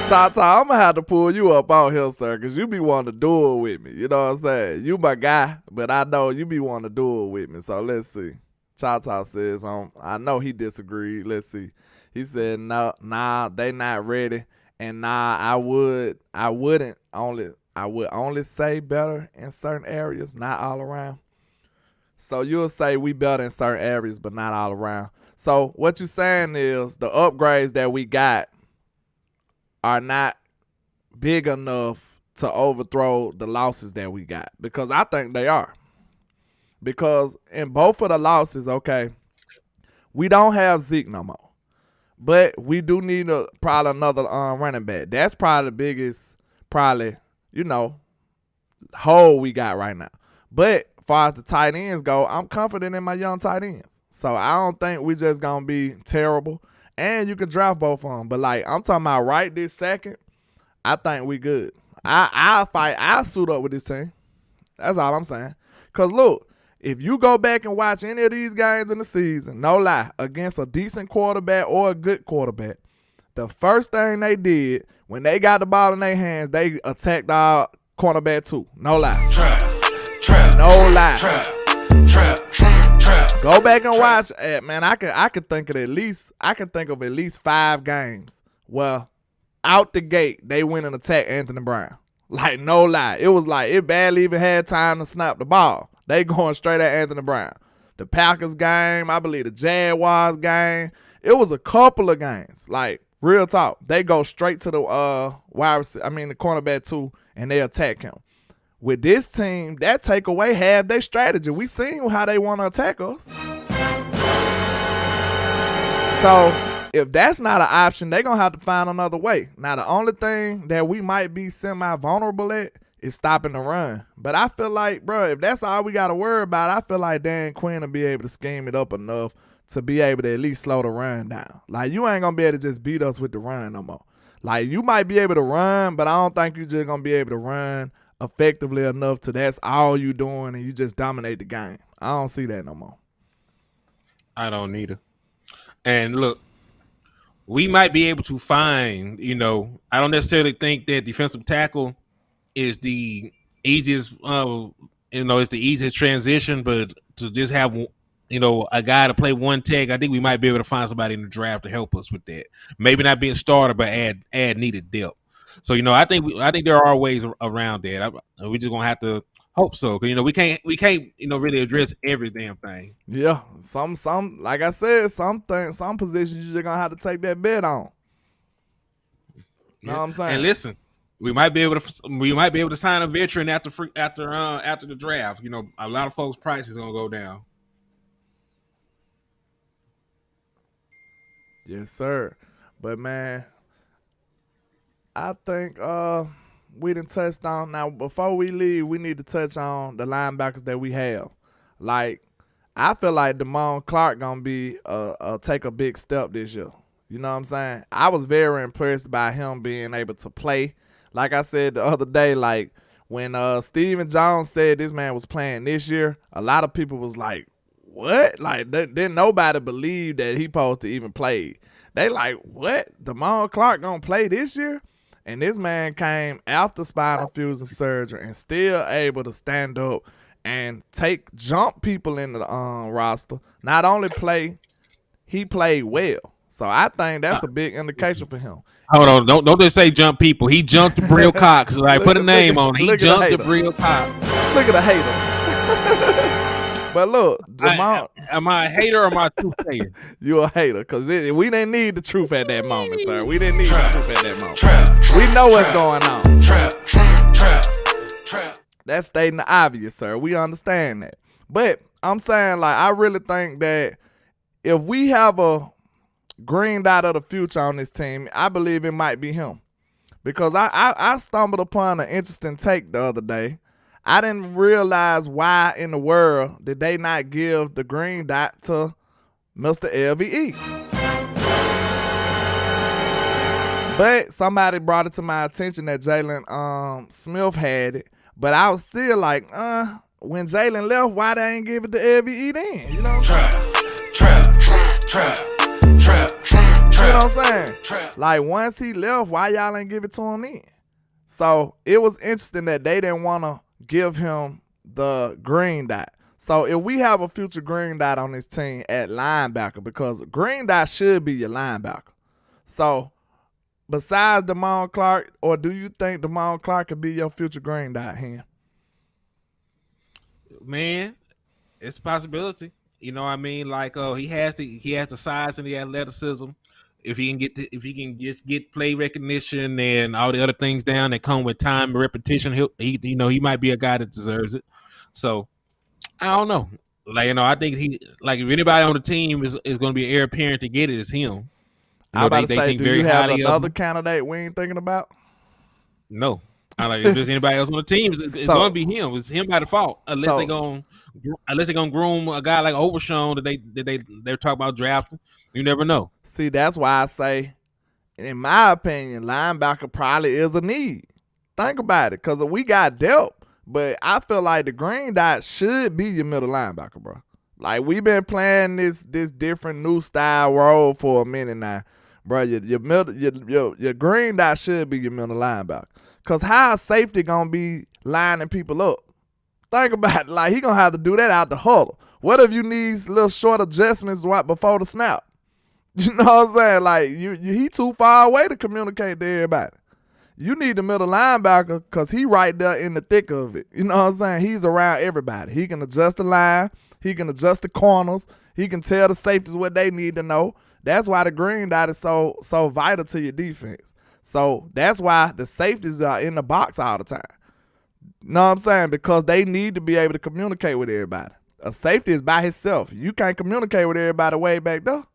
Choctaw, I'm gonna have to pull you up on here, sir, because you be wanting to do it with me. You know what I'm saying? You my guy, but I know you be wanting to do it with me. So let's see. Choctaw says, I know he disagreed. Let's see. He said, no, nah, they not ready. And nah, I would only say better in certain areas, not all around. So you'll say we better in certain areas, but not all around. So what you saying is the upgrades that we got are not big enough to overthrow the losses that we got, because I think they are. Because in both of the losses, okay, we don't have Zeke no more, but we do need probably another running back. That's probably the biggest, hole we got right now. But as far as the tight ends go, I'm confident in my young tight ends. So I don't think we just gonna be terrible. And you can draft both of them. But, I'm talking about right this second, I think we good. I'll suit up with this team. That's all I'm saying. Because, look, if you go back and watch any of these games in the season, no lie, against a decent quarterback or a good quarterback, the first thing they did when they got the ball in their hands, they attacked our cornerback too. No lie. Trap. No lie. Trap. Go back and watch it, man. I could think of at least 5 games where out the gate they went and attacked Anthony Brown. No lie. It was it barely even had time to snap the ball. They going straight at Anthony Brown. The Packers game, I believe the Jaguars game. It was a couple of games. Real talk. They go straight to the the cornerback too, and they attack him. With this team, that take away half their strategy. We seen how they want to attack us. So if that's not an option, they're going to have to find another way. Now, the only thing that we might be semi-vulnerable at is stopping the run. But I feel like, bro, if that's all we got to worry about, I feel like Dan Quinn will be able to scheme it up enough to be able to at least slow the run down. You ain't going to be able to just beat us with the run no more. You might be able to run, but I don't think you're just going to be able to run effectively enough to that's all you doing and you just dominate the game. I don't see that no more. I don't either. And look, we might be able to find, I don't necessarily think that defensive tackle is the easiest, it's the easiest transition, but to just have, a guy to play one tag, I think we might be able to find somebody in the draft to help us with that. Maybe not being starter, but add needed depth. So I think there are ways around that. We just gonna have to hope so, because we can't really address every damn thing. Yeah, some like I said, some positions you just gonna have to take that bet on. Know what I'm saying? And listen, we might be able to sign a veteran after the draft. A lot of folks' price is gonna go down. Yes, sir. But man, I think we done touched on. Now, before we leave, we need to touch on the linebackers that we have. I feel like Damone Clark gonna be take a big step this year. You know what I'm saying? I was very impressed by him being able to play. Like I said the other day, when Stephen Jones said this man was playing this year, a lot of people was like, what? Didn't nobody believe that he supposed to even play. They what? Damone Clark gonna play this year? And this man came after spinal fusion surgery and still able to stand up and jump people in the roster. Not only play, he played well. So I think that's a big indication for him. Hold on, don't just say jump people. He jumped Bril Cox. Put a name on it. He jumped to Bril Cox. Look at the hater. But look, am I a hater or am I a truth hater? You a hater, because we didn't need the truth at that moment, sir. We didn't need the truth at that moment. We know what's going on. That's stating the obvious, sir. We understand that. But I'm saying, like, I really think that if we have a green dot of the future on this team, I believe it might be him. Because I stumbled upon an interesting take the other day. I didn't realize why in the world did they not give the green dot to Mr. LVE. But somebody brought it to my attention that Jalen Smith had it. But I was still like, when Jalen left, why they ain't give it to LVE then? You know what I'm saying? You know what I'm saying? Like, once he left, why y'all ain't give it to him then? So it was interesting that they didn't want to give him the green dot. So if we have a future green dot on this team at linebacker, because green dot should be your linebacker. So besides Damone Clark, or do you think Damone Clark could be your future green dot here? Man, it's a possibility. You know what I mean? Like, he has the size and the athleticism. If he can just get play recognition and all the other things down that come with time and repetition, he might be a guy that deserves it. So I don't know. Like, I think if anybody on the team is going to be an heir apparent to get it, it's him. I about to say, do you have another candidate we ain't thinking about? No. If there's anybody else on the team, it's going to be him. It's him by default, unless they're going to groom a guy like Overshown that they're talking about drafting. You never know. See, that's why I say, in my opinion, linebacker probably is a need. Think about it, because we got depth, but I feel like the green dot should be your middle linebacker, bro. Like, we've been playing this different new style role for a minute now, bro. Your green dot should be your middle linebacker. Because how is safety going to be lining people up? Think about it. Like, he going to have to do that out the huddle. What if you need little short adjustments right before the snap? You know what I'm saying? Like, he too far away to communicate to everybody. You need the middle linebacker because he right there in the thick of it. You know what I'm saying? He's around everybody. He can adjust the line. He can adjust the corners. He can tell the safeties what they need to know. That's why the green dot is so vital to your defense. So that's why the safeties are in the box all the time. You know what I'm saying? Because they need to be able to communicate with everybody. A safety is by himself. You can't communicate with everybody way back there.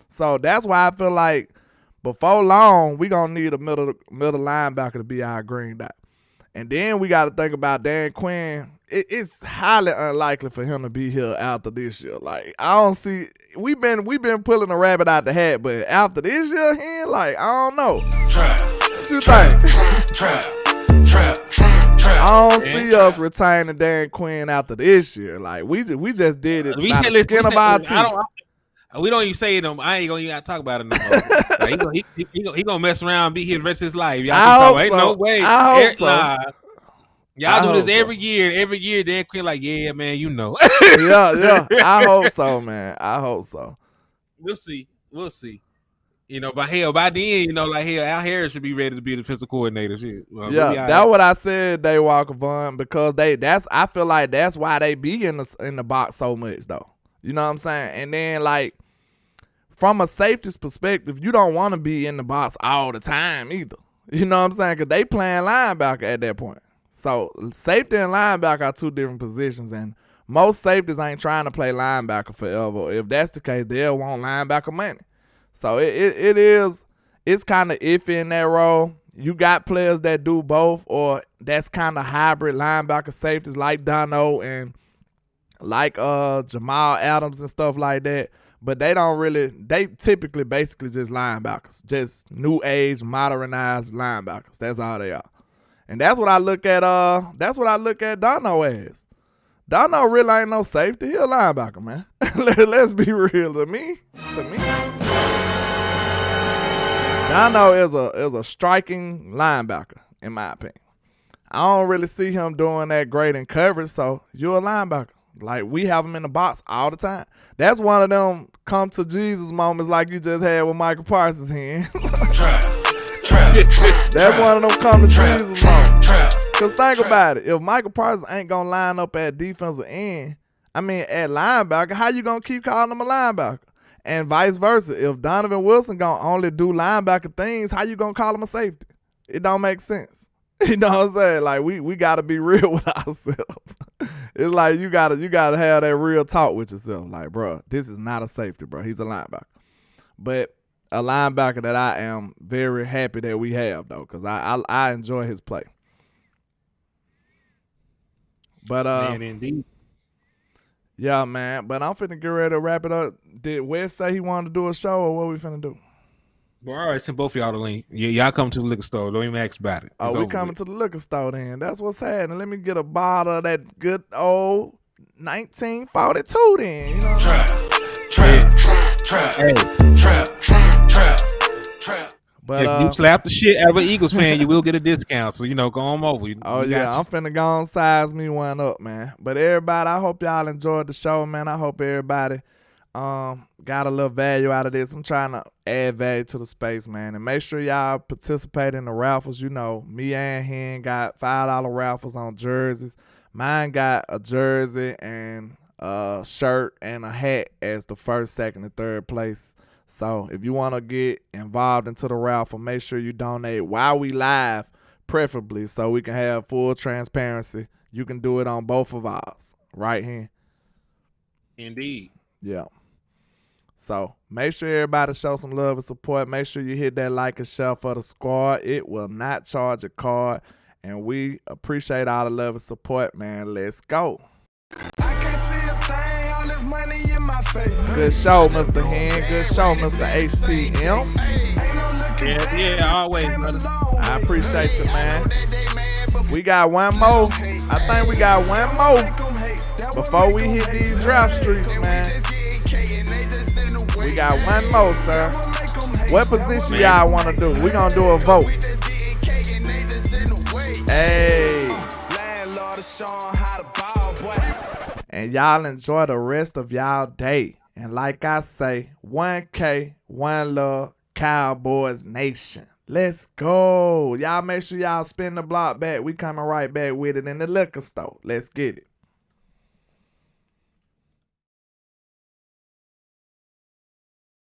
So that's why I feel like before long, we're going to need a middle linebacker to be our green dot. And then we got to think about Dan Quinn. It's highly unlikely for him to be here after this year. Like, I don't see – we've been pulling a rabbit out the hat, but after this year, like, I don't know. What you think? I don't see us retaining Dan Quinn after this year. Like, we just did it by the skin of our teeth. We don't even say it. I ain't gonna even talk about it no more. Like, he gonna mess around and be here the rest of his life. Y'all ain't no way. I hope so. Nah. Y'all do this every year. Every year, Dan Quinn like, yeah, man, you know. yeah. I hope so, man. I hope so. We'll see. But hell, by then, Al Harris should be ready to be the defensive coordinator. Shit. Well, that's what I said, Daywalker Vaughn, because I feel like that's why they be in the box so much, though. You know what I'm saying? And then, like, from a safety's perspective, you don't want to be in the box all the time either. You know what I'm saying? Because they playing linebacker at that point. So safety and linebacker are two different positions, and most safeties ain't trying to play linebacker forever. If that's the case, they'll want linebacker money. So it's kind of iffy in that role. You got players that do both, or that's kind of hybrid linebacker safeties like Dono and like Jamal Adams and stuff like that. But they typically basically just linebackers, just new age, modernized linebackers. That's all they are. And that's what I look at Dono as. Dono really ain't no safety. He a linebacker, man. Let's be real. To me. Dono is a striking linebacker, in my opinion. I don't really see him doing that great in coverage, so you're a linebacker. Like, we have him in the box all the time. That's one of them come to Jesus moments like you just had with Michael Parsons here. That's one of them come to Jesus moments. Because think about it. If Michael Parsons ain't going to line up at defensive end, at linebacker, how you going to keep calling him a linebacker? And vice versa. If Donovan Wilson going to only do linebacker things, how you going to call him a safety? It don't make sense. You know what I'm saying? Like we gotta be real with ourselves. It's like you gotta have that real talk with yourself. Like, bro, this is not a safety, bro. He's a linebacker. But a linebacker that I am very happy that we have, though, because I enjoy his play. But Man, indeed. yeah, man. But I'm finna get ready to wrap it up. Did Wes say he wanted to do a show, or what we finna do? Well, all right, send both of y'all the link. Y'all come to the liquor store. Don't even ask about it. Oh, It's we over coming with. to the liquor store then. That's what's happening. Let me get a bottle of that good old 1942 then. You know what I'm saying? Trap. Hey, Trap. But if you slap the shit out of an Eagles fan, you will get a discount. So, go on over. oh, We yeah, got you. I'm finna go on size me one up, man. But everybody, I hope y'all enjoyed the show, man. I hope everybody got a little value out of this. I'm trying to add value to the space, man. And make sure y'all participate in the raffles. You know, me and Hen got $5 raffles on jerseys. Mine got a jersey and a shirt and a hat as the first, second, and third place. So if you want to get involved into the raffle, make sure you donate while we live, preferably, so we can have full transparency. You can do it on both of ours, right here. Indeed. Yeah. So make sure everybody show some love and support. Make sure you hit that like and share for the squad. It will not charge a card. And we appreciate all the love and support, man. Let's go. Good show, Mr. Hen. Good show, Mr. HTM. Yeah, always, brother. I appreciate you, man. We got one more. I think we got one more before we hit these draft streets, man. We got one more, sir. What position y'all want to do? We're going to do a vote. Hey. And y'all enjoy the rest of y'all day. And like I say, 1K, one love, Cowboys Nation. Let's go. Y'all make sure y'all spin the block back. We coming right back with it in the liquor store. Let's get it.